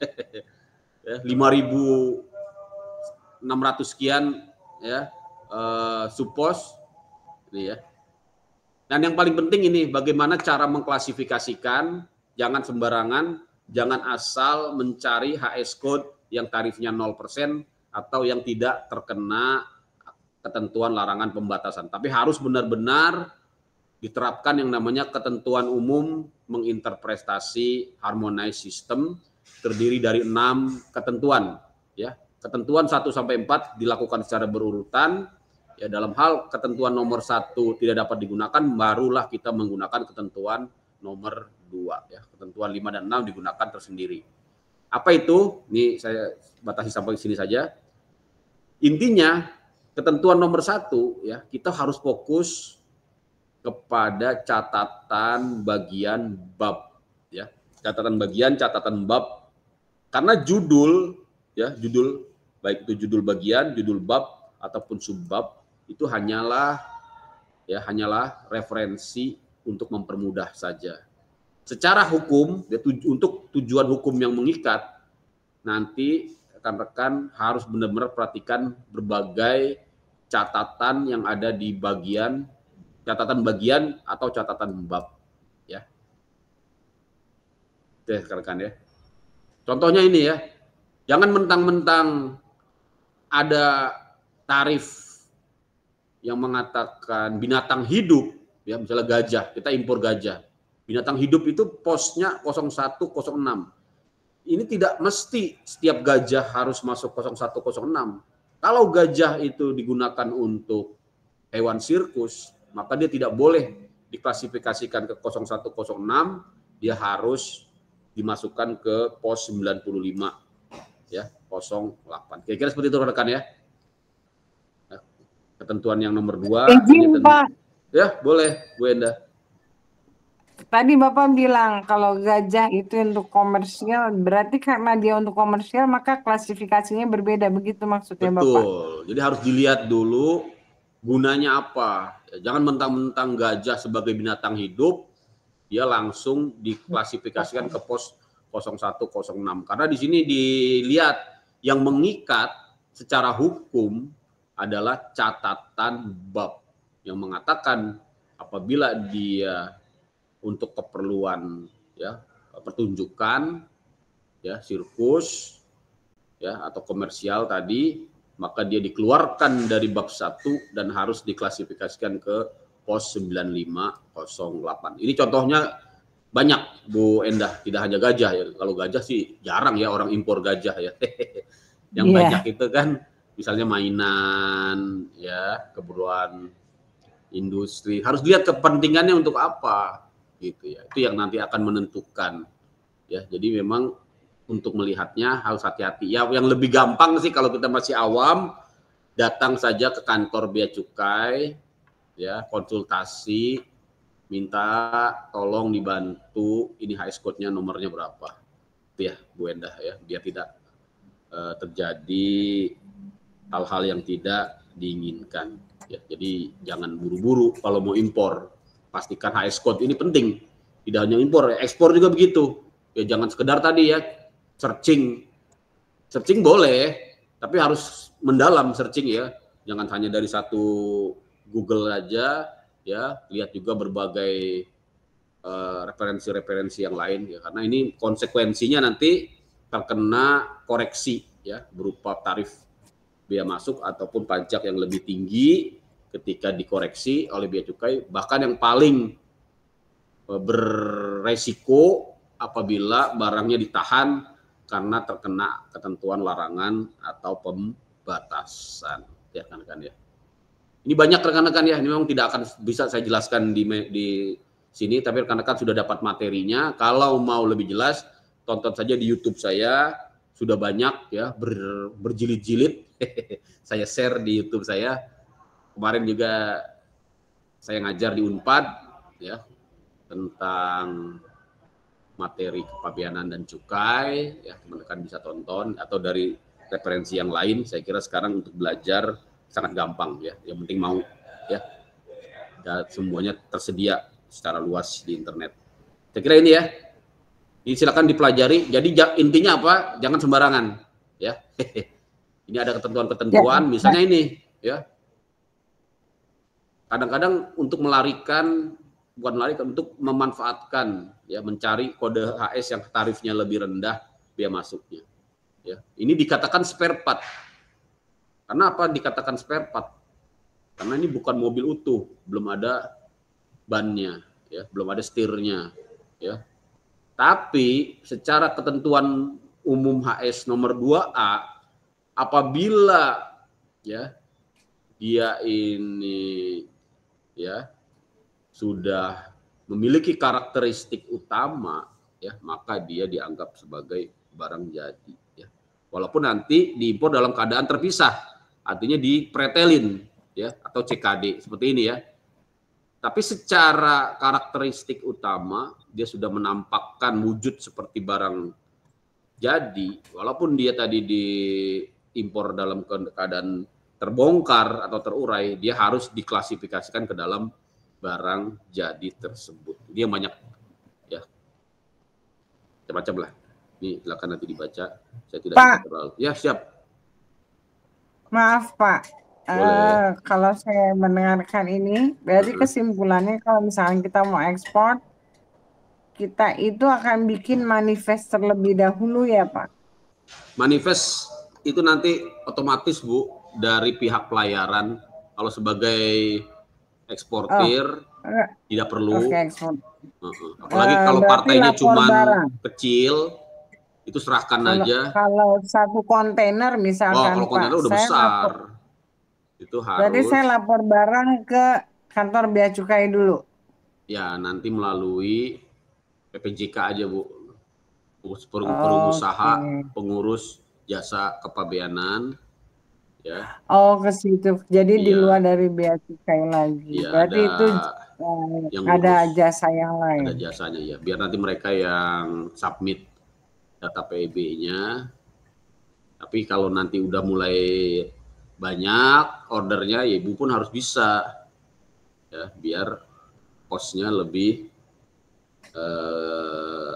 5.600 sekian ya subpos ini ya. Dan yang paling penting ini bagaimana cara mengklasifikasikan, jangan sembarangan, jangan asal mencari HS code yang tarifnya 0% atau yang tidak terkena ketentuan larangan pembatasan, tapi harus benar-benar diterapkan yang namanya ketentuan umum menginterpretasi harmonized system, terdiri dari 6 ketentuan ya. Ketentuan 1 sampai 4 dilakukan secara berurutan ya. Dalam hal ketentuan nomor 1 tidak dapat digunakan, barulah kita menggunakan ketentuan nomor 2 ya. Ketentuan 5 dan 6 digunakan tersendiri. Apa itu? Ini saya batasi sampai sini saja. Intinya ketentuan nomor 1 ya, kita harus fokus kepada catatan bagian bab ya. Catatan bagian, catatan bab. Karena judul ya, judul baik itu judul bagian, judul bab ataupun subbab itu hanyalah referensi untuk mempermudah saja. Secara hukum ya, untuk tujuan hukum yang mengikat, nanti rekan-rekan harus benar-benar perhatikan berbagai catatan yang ada di bagian catatan bagian atau catatan bab, ya. Oke, rekan-rekan ya. Contohnya ini ya, jangan mentang-mentang ada tarif yang mengatakan binatang hidup, ya misalnya gajah, kita impor gajah. Binatang hidup itu posnya 0106. Ini tidak mesti setiap gajah harus masuk 0106. Kalau gajah itu digunakan untuk hewan sirkus, maka dia tidak boleh diklasifikasikan ke 0106, dia harus dimasukkan ke pos 95 ya, 08. Kira-kira seperti itu rekan ya. Ketentuan yang nomor 2 izin Pak. Ya, boleh Bu Enda. Tadi Bapak bilang kalau gajah itu untuk komersial, berarti karena dia untuk komersial maka klasifikasinya berbeda, begitu maksudnya Bapak? Betul. Jadi harus dilihat dulu gunanya apa. Jangan mentang-mentang gajah sebagai binatang hidup, dia langsung diklasifikasikan ke pos 0106. Karena di sini dilihat yang mengikat secara hukum adalah catatan bab yang mengatakan apabila dia untuk keperluan ya pertunjukan ya sirkus ya atau komersial tadi, maka dia dikeluarkan dari bab 1 dan harus diklasifikasikan ke pos 9508. Ini contohnya banyak Bu Endah, tidak hanya gajah ya. Kalau gajah sih jarang ya orang impor gajah ya. Yang banyak itu kan misalnya mainan ya, keperluan industri. Harus lihat kepentingannya untuk apa gitu ya. Itu yang nanti akan menentukan ya. Jadi memang untuk melihatnya harus hati-hati. Ya, yang lebih gampang sih kalau kita masih awam, datang saja ke kantor Bea Cukai, ya konsultasi, minta tolong dibantu ini HS code-nya nomornya berapa, itu ya Bu Endah ya, biar tidak terjadi hal-hal yang tidak diinginkan. Ya, jadi jangan buru-buru kalau mau impor, pastikan HS code ini penting. Tidak hanya impor, ekspor juga begitu. Ya jangan sekedar tadi ya searching boleh, tapi harus mendalam searching ya, jangan hanya dari satu Google aja ya, lihat juga berbagai referensi-referensi yang lain ya, karena ini konsekuensinya nanti terkena koreksi ya berupa tarif bea masuk ataupun pajak yang lebih tinggi ketika dikoreksi oleh bea cukai, bahkan yang paling beresiko apabila barangnya ditahan karena terkena ketentuan larangan atau pembatasan ya rekan-rekan ya. Ini banyak rekan-rekan ya, ini memang tidak akan bisa saya jelaskan di sini, tapi rekan-rekan sudah dapat materinya. Kalau mau lebih jelas, tonton saja di YouTube saya, sudah banyak ya berjilid-jilid. Saya share di YouTube saya. Kemarin juga saya ngajar di Unpad ya tentang materi kepabeanan dan cukai ya, teman-teman bisa tonton atau dari referensi yang lain. Saya kira sekarang untuk belajar sangat gampang ya, yang penting mau ya, dan semuanya tersedia secara luas di internet. Saya kira ini ya, ini silakan dipelajari. Jadi intinya apa, jangan sembarangan ya. Ini ada ketentuan-ketentuan misalnya ini ya, kadang-kadang untuk melarikan, bukan melarikan, untuk memanfaatkan ya, mencari kode HS yang tarifnya lebih rendah bea masuknya ya. Ini dikatakan spare part. Kenapa dikatakan spare part? Karena ini bukan mobil utuh, belum ada bannya ya, belum ada setirnya ya. Tapi secara ketentuan umum HS nomor 2A, apabila ya dia ini ya sudah memiliki karakteristik utama ya, maka dia dianggap sebagai barang jadi ya. Walaupun nanti diimpor dalam keadaan terpisah, artinya dipretelin ya atau CKD seperti ini ya. Tapi secara karakteristik utama dia sudah menampakkan wujud seperti barang jadi, walaupun dia tadi diimpor dalam keadaan terbongkar atau terurai, dia harus diklasifikasikan ke dalam barang jadi tersebut. Dia banyak ya, macam-macam lah. Ini silakan nanti dibaca. Saya tidak bisa terlalu. Ya siap. Maaf Pak, Boleh. Kalau saya mendengarkan ini, berarti Heeh. kesimpulannya kalau misalnya kita mau ekspor, kita itu akan bikin manifest terlebih dahulu ya Pak? Manifest itu nanti otomatis Bu dari pihak pelayaran kalau sebagai Oh, eksportir enggak. tidak Oke, perlu. ekspor. Apalagi kalau Berarti partainya lapor cuman barang. kecil, itu serahkan Kalau aja. kalau satu kontainer Oh, misalkan kalau Pak, kontainer udah saya besar, lapor. itu Berarti harus saya lapor barang ke kantor bea cukai dulu. ya nanti melalui PPJK aja Bu, Oke. pengusaha pengurus jasa kepabeanan, ya. Oh, ke situ. Jadi di luar Iya, dari bea cukai lagi. iya Berarti ada itu yang ada ngurus, jasa yang lain. ada jasanya ya. Biar nanti mereka yang submit data PEB-nya. Tapi kalau nanti udah mulai banyak ordernya, ya Ibu pun harus bisa ya, biar kosnya lebih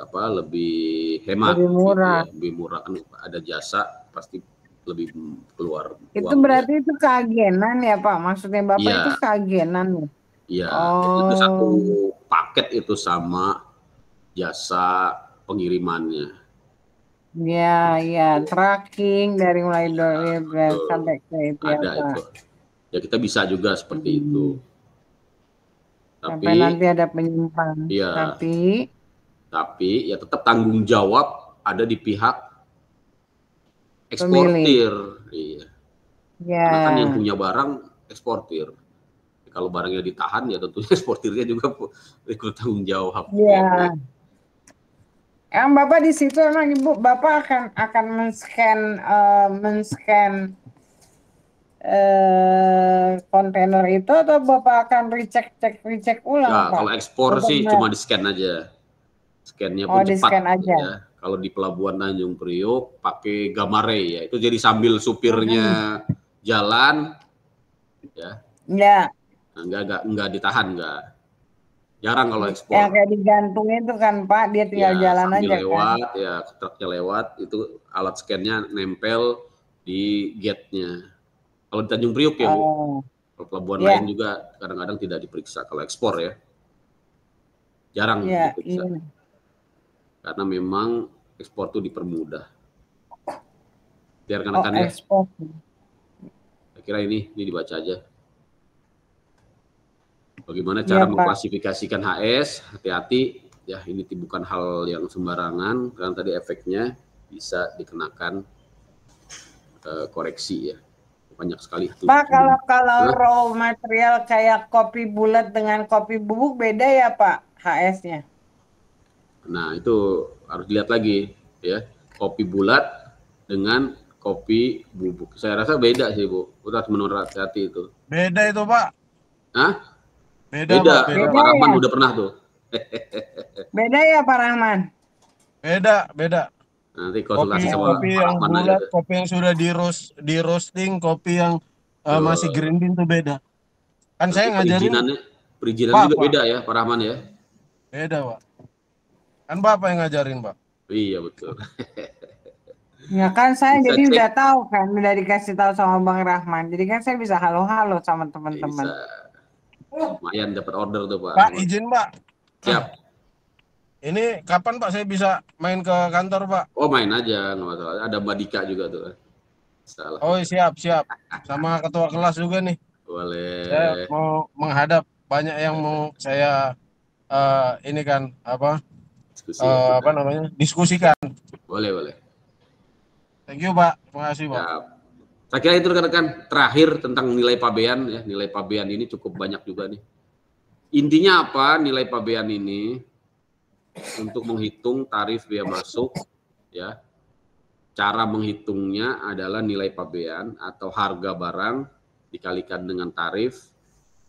lebih hemat Lebih gitu murah. ya, lebih murah kan ada jasa pasti lebih keluar Itu uang ya. berarti itu keagenan ya Pak? Maksudnya Bapak itu Iya, keagenan nih. iya, itu satu Oh, paket itu sama jasa pengirimannya. ya, ya. Tracking dari mulai Ya, sampai betul. ke itu ya Ada Pak. itu. Ya kita bisa juga seperti itu. Hmm. Sampai Tapi nanti ada penyimpangan. ya, Tapi tapi ya tetap tanggung jawab ada di pihak pemilik. eksportir. Iya. Karena kan yang Ya, punya barang eksportir. Kalau barangnya ditahan ya tentunya eksportirnya juga ikut tanggung jawab. Ya, kan? ya. Yang Bapak di situ emang Ibu, Bapak akan men-scan kontainer itu atau Bapak akan recheck ulang, Ya, Pak? kalau ekspor Untuk sih cuma di scan aja. Scannya pun oh, di scan cepat aja. ya. Kalau di Pelabuhan Tanjung Priok pakai Gamare ya. Itu jadi sambil Mm-mm. supirnya jalan ya. Ya, Nah, enggak ditahan enggak. Jarang kalau ekspor. yang kayak digantung itu kan, Pak, dia tinggal Ya, jalan sambil aja kan. lewat ya, truknya lewat itu alat scannya nempel di gate-nya. Kalau di Tanjung Priok ya Bu, Oh, kalau pelabuhan lain ya, juga kadang-kadang tidak diperiksa kalau ekspor ya, jarang ya, diperiksa iya. karena memang ekspor itu dipermudah. Biar Oh, rekan-rekan ya, ekspor. saya kira ini dibaca aja. Bagaimana Iya, cara Pak. mengklasifikasikan HS, hati-hati ya, ini bukan hal yang sembarangan karena tadi efeknya bisa dikenakan koreksi ya. Banyak sekali. Pak, kalau Hah? raw material kayak kopi bulat dengan kopi bubuk beda ya, Pak, HS-nya? Nah, itu harus dilihat lagi ya. Kopi bulat dengan kopi bubuk. Saya rasa beda sih, Bu. Kita harus menurut hati itu. Beda itu, Pak. Hah? Beda, Pak. Beda. Beda, Beda Pak Pak. Rahman ya? udah pernah tuh. Beda ya, Pak Rahman? Beda, beda. Nanti Kopi konsultasi sama kopi Pak yang Rahman aja bulat, tuh. kopi yang sudah di roasting, kopi yang masih Tuh. green bean tuh beda. Kan Nanti saya ngajarin, perizinannya Pak, juga Pak. beda ya, Pak Rahman ya. Beda, Pak. Kan Bapak yang ngajarin, Pak. Iya betul. Ya kan saya Bisa jadi cek, udah tahu kan, udah dikasih tahu sama Bang Rahman. Jadi kan saya bisa halo-halo sama teman-teman. bisa. Lumayan dapat order tuh Pak Pak, Rahman. izin, Pak. Siap. Ini kapan, Pak, saya bisa main ke kantor, Pak? Oh main aja, nggak masalah. Ada Mbak Dika juga tuh. Salah. Oh, siap, siap. Sama ketua kelas juga nih. Saya Boleh. mau menghadap, banyak yang mau saya ini kan Diskusi ya kita. diskusikan. Boleh, boleh. Thank you, Pak. Terima kasih, Pak. Siap. Saya kira itu rekan-rekan terakhir tentang nilai pabean ya. Nilai pabean ini cukup banyak juga nih. Intinya apa nilai pabean ini? Untuk menghitung tarif bea masuk ya. Cara menghitungnya adalah nilai pabean atau harga barang dikalikan dengan tarif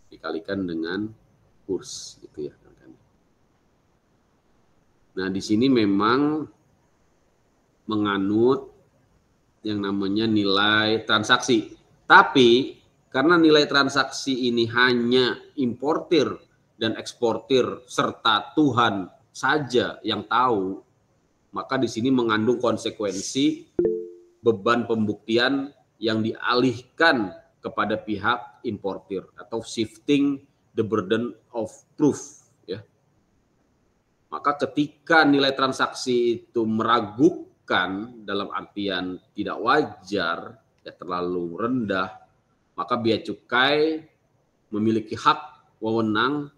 dikalikan dengan kurs gitu ya. Nah, di sini memang menganut yang namanya nilai transaksi. Tapi karena nilai transaksi ini hanya importir dan eksportir serta Tuhan saja yang tahu, maka di sini mengandung konsekuensi beban pembuktian yang dialihkan kepada pihak importir atau shifting the burden of proof, ya. Maka ketika nilai transaksi itu meragukan dalam artian tidak wajar, ya terlalu rendah, maka bea cukai memiliki hak wewenang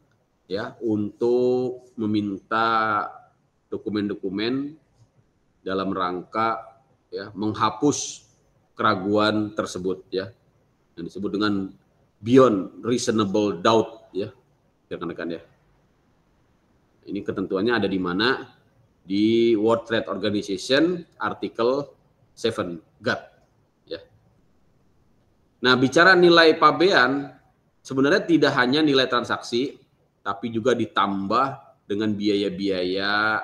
ya untuk meminta dokumen-dokumen dalam rangka ya menghapus keraguan tersebut ya, yang disebut dengan beyond reasonable doubt ya, rekan-rekan ya. Ini ketentuannya ada di mana? Di World Trade Organization artikel 7 GATT ya. Nah, bicara nilai pabean sebenarnya tidak hanya nilai transaksi, tapi juga ditambah dengan biaya-biaya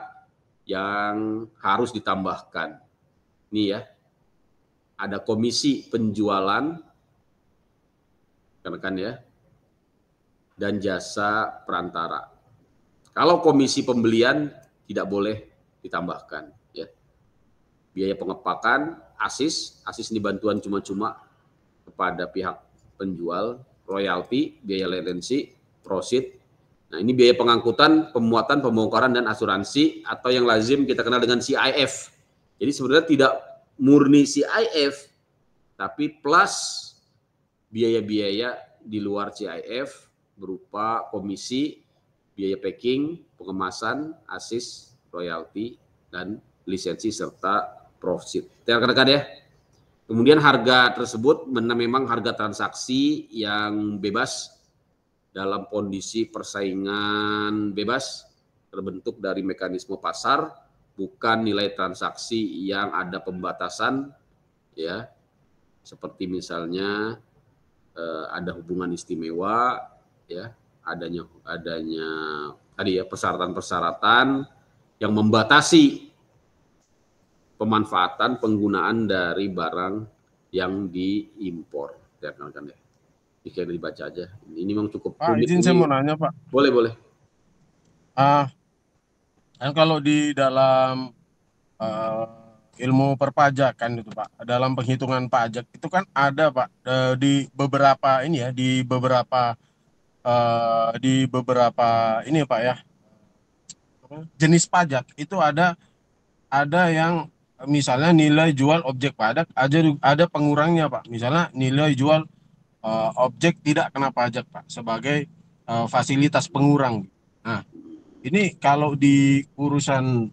yang harus ditambahkan. Ini ya, ada komisi penjualan, kan ya, dan jasa perantara. Kalau komisi pembelian tidak boleh ditambahkan. Ya. Biaya pengepakan, ASIS ini bantuan cuma-cuma kepada pihak penjual, royalti, biaya latensi, prosit. Nah, ini biaya pengangkutan, pemuatan, pembongkaran, dan asuransi atau yang lazim kita kenal dengan CIF. Jadi sebenarnya tidak murni CIF, tapi plus biaya-biaya di luar CIF berupa komisi, biaya packing, pengemasan, ASIS, royalti, dan lisensi serta profit. Rekan-rekan ya. Kemudian harga tersebut memang harga transaksi yang bebas dalam kondisi persaingan bebas terbentuk dari mekanisme pasar, bukan nilai transaksi yang ada pembatasan ya. Seperti misalnya ada hubungan istimewa ya, adanya tadi ya persyaratan-persyaratan yang membatasi pemanfaatan penggunaan dari barang yang diimpor. Ya, kan ya. Jika dibaca aja. Ini memang cukup Pak, izin saya mau nanya, Pak. Boleh. Kan kalau di dalam ilmu perpajakan itu, Pak, dalam penghitungan pajak itu kan ada, Pak, di beberapa ini ya, di beberapa ini, Pak ya, jenis pajak itu ada yang misalnya nilai jual objek pajak ada pengurangnya, Pak. Misalnya nilai jual objek tidak kena pajak, Pak, sebagai fasilitas pengurang. Nah, ini kalau di urusan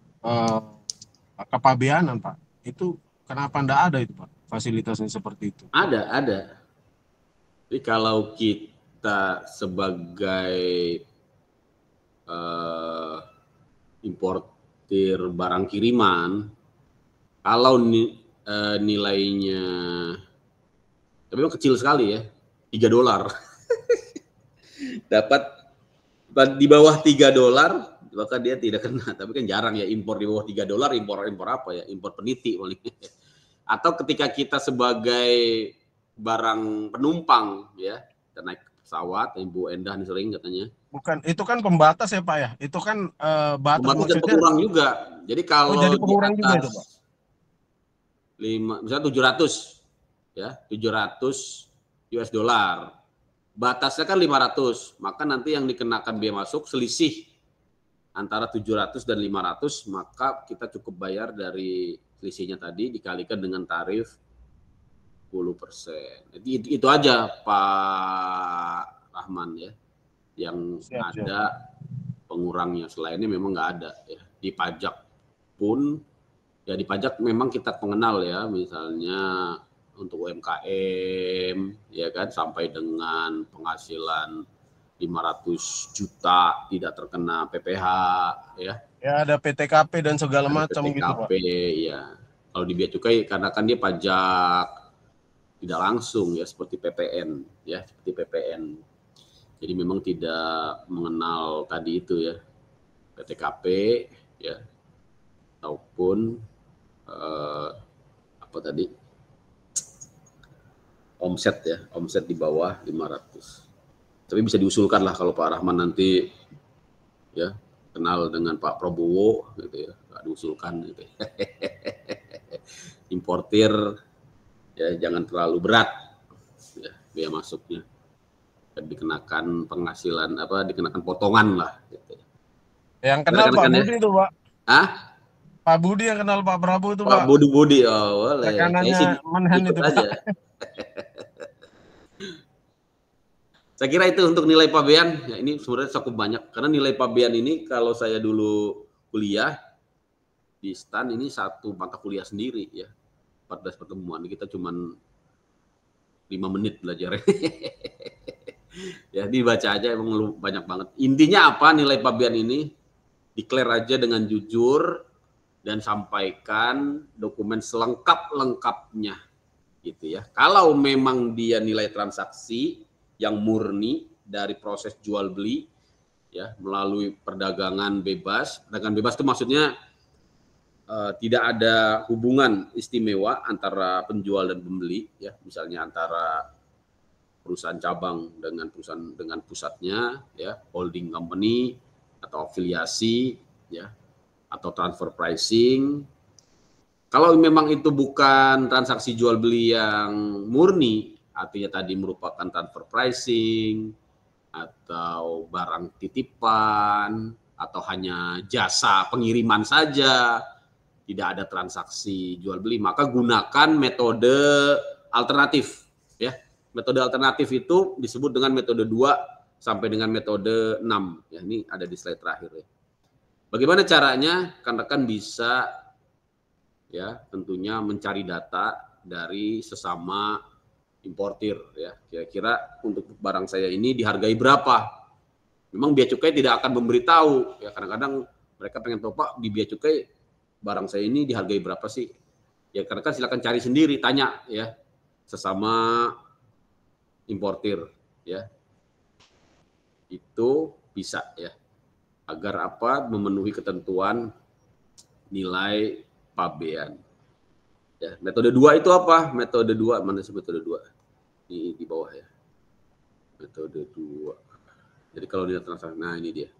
kepabeanan, Pak, itu kenapa enggak ada itu, Pak, fasilitasnya seperti itu? Ada. Jadi kalau kita sebagai importir barang kiriman, kalau nilainya tapi memang kecil sekali ya, $3 dapat di bawah $3 maka dia tidak kena. Tapi kan jarang ya impor di bawah $3, impor apa ya, impor peniti paling. Atau ketika kita sebagai barang penumpang ya, kita naik pesawat, Ibu Endah nih sering katanya. Bukan, itu kan pembatas ya, Pak ya. Itu kan batas maksudnya pengurang juga. Jadi kalau jadi pengurang di juga atas itu, Pak. Misalnya 700 ya, 700 US dollar. Batasnya kan 500, maka nanti yang dikenakan biaya masuk selisih antara 700 dan 500, maka kita cukup bayar dari selisihnya tadi dikalikan dengan tarif 10%. Jadi itu aja Pak Rahman ya, yang ada pengurangnya. Selainnya memang nggak ada ya. Di pajak pun ya, di pajak memang kita mengenal ya, misalnya untuk UMKM ya kan sampai dengan penghasilan 500 juta tidak terkena PPh ya. Ya ada PTKP dan segala macam gitu, Pak. Ya. Kalau di bea cukai karena kan dia pajak tidak langsung ya, seperti PPN ya, seperti PPN. Jadi memang tidak mengenal tadi itu ya, PTKP ya, ataupun apa tadi, omset ya, omset di bawah 500. Tapi bisa diusulkan lah kalau Pak Rahman nanti ya kenal dengan Pak Prabowo gitu ya, diusulkan gitu. Importir ya jangan terlalu berat ya, biaya masuknya. Dan dikenakan penghasilan dikenakan potongan lah gitu. Yang kenal Pak Budi itu, Pak. Hah? Pak Budi yang kenal Pak Prabowo itu, Pak Pak. Budi, oh boleh. Rekanannya Saya sih Menhan ikut itu, aja. Pak. Saya kira itu untuk nilai pabean. Ya, ini sebenarnya cukup banyak. Karena nilai pabean ini kalau saya dulu kuliah di STAN ini satu mata kuliah sendiri ya. 14 pertemuan. Kita cuman 5 menit belajar. Ya dibaca aja emang banyak banget. Intinya apa nilai pabean ini? Declare aja dengan jujur dan sampaikan dokumen selengkap-lengkapnya gitu ya. Kalau memang dia nilai transaksi yang murni dari proses jual beli ya melalui perdagangan bebas. Perdagangan bebas itu maksudnya tidak ada hubungan istimewa antara penjual dan pembeli ya, misalnya antara perusahaan cabang dengan perusahaan dengan pusatnya ya, holding company atau afiliasi ya, atau transfer pricing. Kalau memang itu bukan transaksi jual beli yang murni, artinya tadi merupakan transfer pricing atau barang titipan atau hanya jasa pengiriman saja, tidak ada transaksi jual beli, maka gunakan metode alternatif ya. Metode alternatif itu disebut dengan metode 2 sampai dengan metode 6 ya. Ini ada di slide terakhir ya. Bagaimana caranya? Rekan-rekan bisa ya tentunya mencari data dari sesama importir ya, kira-kira untuk barang saya ini dihargai berapa. Memang bea cukai tidak akan memberitahu ya, kadang-kadang mereka pengen tahu, Pak, di bea cukai barang saya ini dihargai berapa sih ya, karena kan silakan cari sendiri, tanya ya sesama importir ya, itu bisa ya, agar apa memenuhi ketentuan nilai pabean. Ya, metode 2 itu apa? Metode 2, mana sih metode 2? Di bawah ya. Metode 2. Jadi kalau dia transaksi, nah ini dia.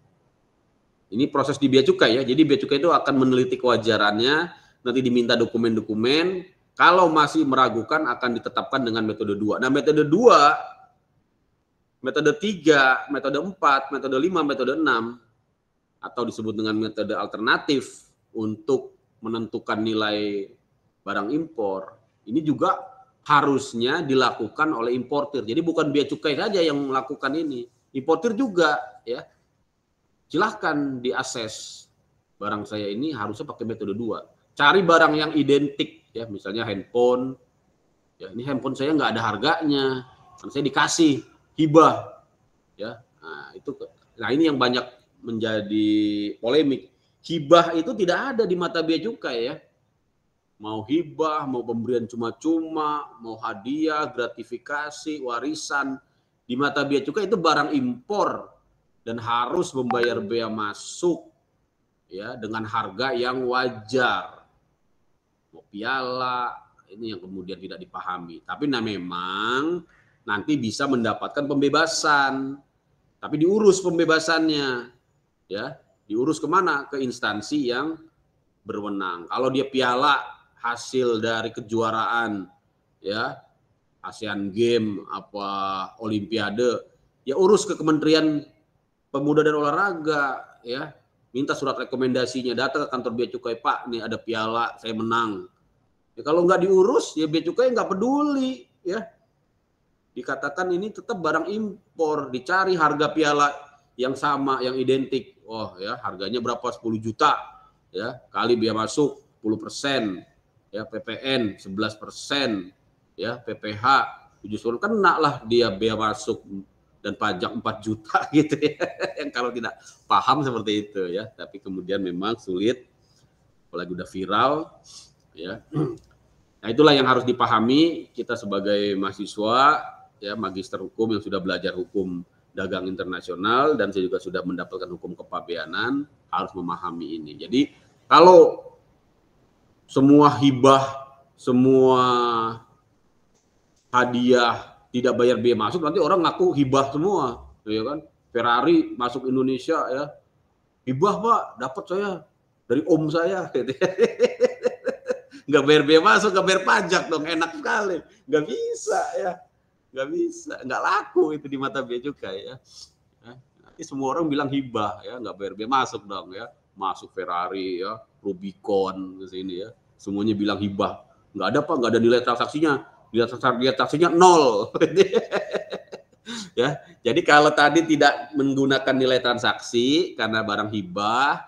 Ini proses di bea cukai ya. Jadi bea cukai itu akan meneliti kewajarannya, nanti diminta dokumen-dokumen. Kalau masih meragukan akan ditetapkan dengan metode 2. Nah, metode 2, metode 3, metode 4, metode 5, metode 6 atau disebut dengan metode alternatif untuk menentukan nilai barang impor, ini juga harusnya dilakukan oleh importir. Jadi bukan bea cukai saja yang melakukan ini, importir juga ya. Silahkan diakses barang saya ini harusnya pakai metode 2. Cari barang yang identik ya, misalnya handphone. Ya, ini handphone saya nggak ada harganya, kan saya dikasih hibah ya. Nah ini yang banyak menjadi polemik. Hibah itu tidak ada di mata bea cukai ya. Mau hibah, mau pemberian cuma-cuma, mau hadiah, gratifikasi, warisan, di mata bea cukai itu barang impor dan harus membayar bea masuk ya dengan harga yang wajar. Mau piala, ini yang kemudian tidak dipahami. Tapi memang nanti bisa mendapatkan pembebasan, tapi diurus pembebasannya ya, diurus kemana? Ke instansi yang berwenang. Kalau dia piala hasil dari kejuaraan ya, ASEAN Games apa Olimpiade, ya urus ke Kementerian Pemuda dan Olahraga ya, minta surat rekomendasinya, datang ke kantor bea cukai, Pak, nih ada piala saya menang. Ya, kalau nggak diurus ya bea cukai nggak peduli ya, dikatakan ini tetap barang impor, dicari harga piala yang sama, yang identik. Oh ya, harganya berapa? 10 juta ya, kali biaya masuk 10%. Ya, PPN 11%, ya, PPH 7%, kena lah dia bea masuk dan pajak 4 juta gitu ya. Yang kalau tidak paham seperti itu ya, tapi kemudian memang sulit, apalagi udah viral ya. Nah, itulah yang harus dipahami kita sebagai mahasiswa ya, magister hukum yang sudah belajar hukum dagang internasional, dan saya juga sudah mendapatkan hukum kepabeanan, harus memahami ini. Jadi kalau semua hibah, semua hadiah tidak bayar biaya masuk, nanti orang ngaku hibah semua, ya kan? Ferrari masuk Indonesia ya, hibah Pak, dapat saya dari om saya, gitu. Nggak bayar biaya masuk, nggak bayar pajak dong, enak sekali, nggak bisa ya, nggak bisa, nggak laku itu di mata bea cukai ya. Nanti semua orang bilang hibah ya, nggak bayar bea masuk dong ya, masuk Ferrari ya, Rubicon ke sini ya, semuanya bilang hibah, nggak ada Pak, nggak ada nilai transaksinya, nilai transaksinya 0. Ya, jadi kalau tadi tidak menggunakan nilai transaksi karena barang hibah,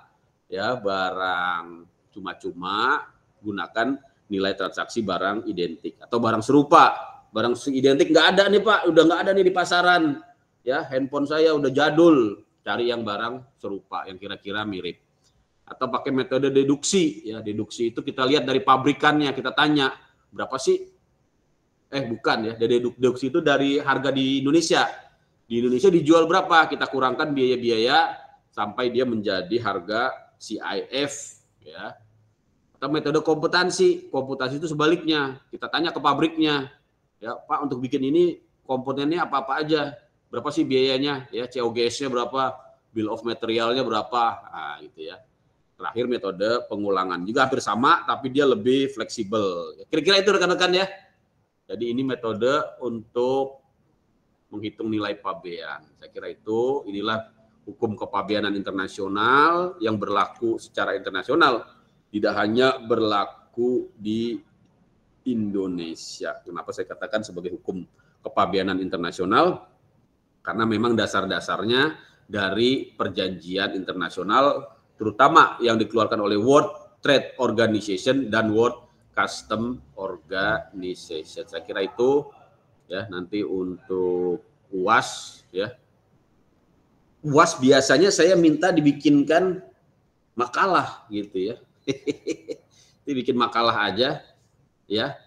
ya barang cuma-cuma, gunakan nilai transaksi barang identik atau barang serupa. Barang identik nggak ada nih Pak, udah nggak ada nih di pasaran. Ya, handphone saya udah jadul, cari yang barang serupa yang kira-kira mirip. Atau pakai metode deduksi. Ya, deduksi itu kita lihat dari pabrikannya, kita tanya berapa sih? Bukan ya, deduksi itu dari harga di Indonesia. Di Indonesia dijual berapa? Kita kurangkan biaya-biaya sampai dia menjadi harga CIF ya. Atau metode komputansi. Komputansi itu sebaliknya. Kita tanya ke pabriknya. Ya, Pak, untuk bikin ini komponennya apa-apa aja? Berapa sih biayanya? Ya, COGS-nya berapa? Bill of materialnya berapa? Nah, gitu ya. Terakhir metode pengulangan. Juga hampir sama, tapi dia lebih fleksibel. Kira-kira itu rekan-rekan ya. Jadi ini metode untuk menghitung nilai pabean. Saya kira inilah hukum kepabeanan internasional yang berlaku secara internasional. Tidak hanya berlaku di Indonesia. Kenapa saya katakan sebagai hukum kepabeanan internasional? Karena memang dasar-dasarnya dari perjanjian internasional, terutama yang dikeluarkan oleh World Trade Organization dan World Custom Organization. Saya kira itu ya, nanti untuk UAS ya. UAS biasanya saya minta dibikinkan makalah gitu ya. Dibikin makalah aja ya.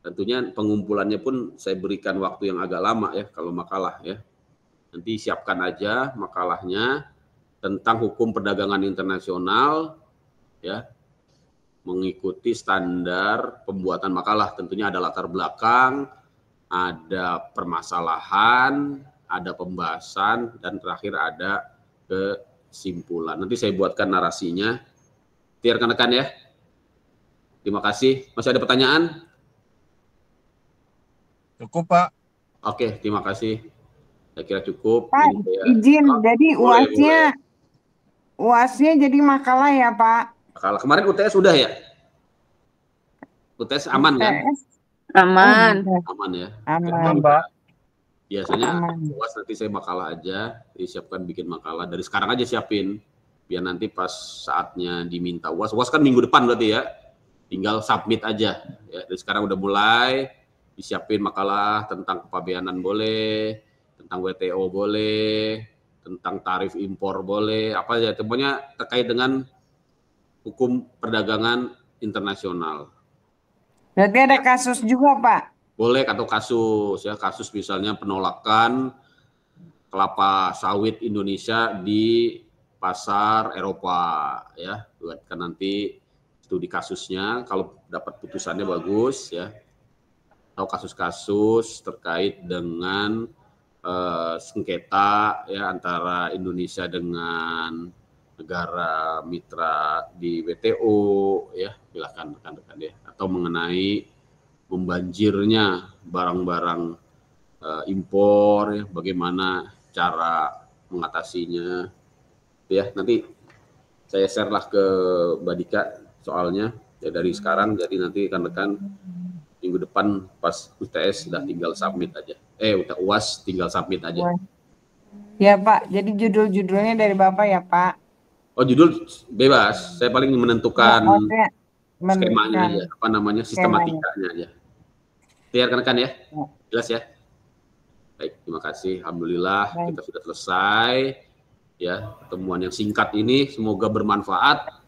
Tentunya pengumpulannya pun saya berikan waktu yang agak lama ya kalau makalah ya. Nanti siapkan aja makalahnya tentang hukum perdagangan internasional ya. Mengikuti standar pembuatan makalah. Tentunya ada latar belakang, ada permasalahan, ada pembahasan, dan terakhir ada kesimpulan. Nanti saya buatkan narasinya. Rekan-rekan ya. Terima kasih. Masih ada pertanyaan? Cukup Pak. Oke, terima kasih. Saya kira cukup. Pak, izin. Jadi UAS-nya jadi makalah ya Pak? Makalah. Kemarin UTS sudah ya? UTS aman kan? Aman. Aman ya. Aman. Pak. Biasanya UAS nanti saya makalah aja, disiapkan bikin makalah. Dari sekarang aja siapin. Biar nanti pas saatnya diminta UAS. UAS kan minggu depan berarti ya. Tinggal submit aja. Ya, dari sekarang udah mulai disiapin makalah tentang kepabeanan boleh, tentang WTO boleh, tentang tarif impor boleh, apa aja. Semuanya terkait dengan hukum perdagangan internasional. Berarti ada kasus juga Pak? Boleh atau kasus ya, kasus misalnya penolakan kelapa sawit Indonesia di pasar Eropa ya, buatkan nanti studi kasusnya, kalau dapat putusannya bagus ya, atau kasus-kasus terkait dengan sengketa ya antara Indonesia dengan negara mitra di WTO ya, silakan rekan-rekan ya, atau mengenai membanjirnya barang-barang impor ya, bagaimana cara mengatasinya ya. Nanti saya share lah ke Mbak Dika soalnya ya dari sekarang, jadi nanti rekan-rekan minggu depan pas UTS sudah tinggal submit aja. UAS tinggal submit aja. Ya Pak, jadi judul-judulnya dari Bapak ya Pak? Oh, judul bebas. Saya paling menentukan skemanya aja, apa namanya, sistematikanya aja. Ya rekan-rekan ya, jelas ya. Baik, terima kasih. Alhamdulillah kita sudah selesai ya pertemuan yang singkat ini. Semoga bermanfaat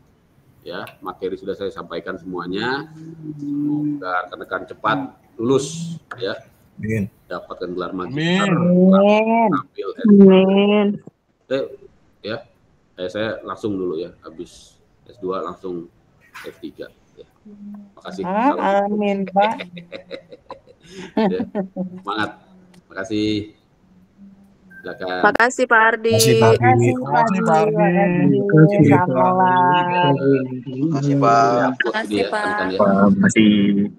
ya. Materi sudah saya sampaikan semuanya. Semoga rekan-rekan cepat lulus ya. Amin. Dapatkan gelar magister. Amin. Ya, saya langsung dulu ya, habis S2 langsung S3 ya. Makasih. Amin Pak. Ya, semangat. Makasih. Silakan. Makasih Pak Ardi. Makasih Pak Ardi. Selamat malam. Makasih Pak. Makasih Pak. Makasih.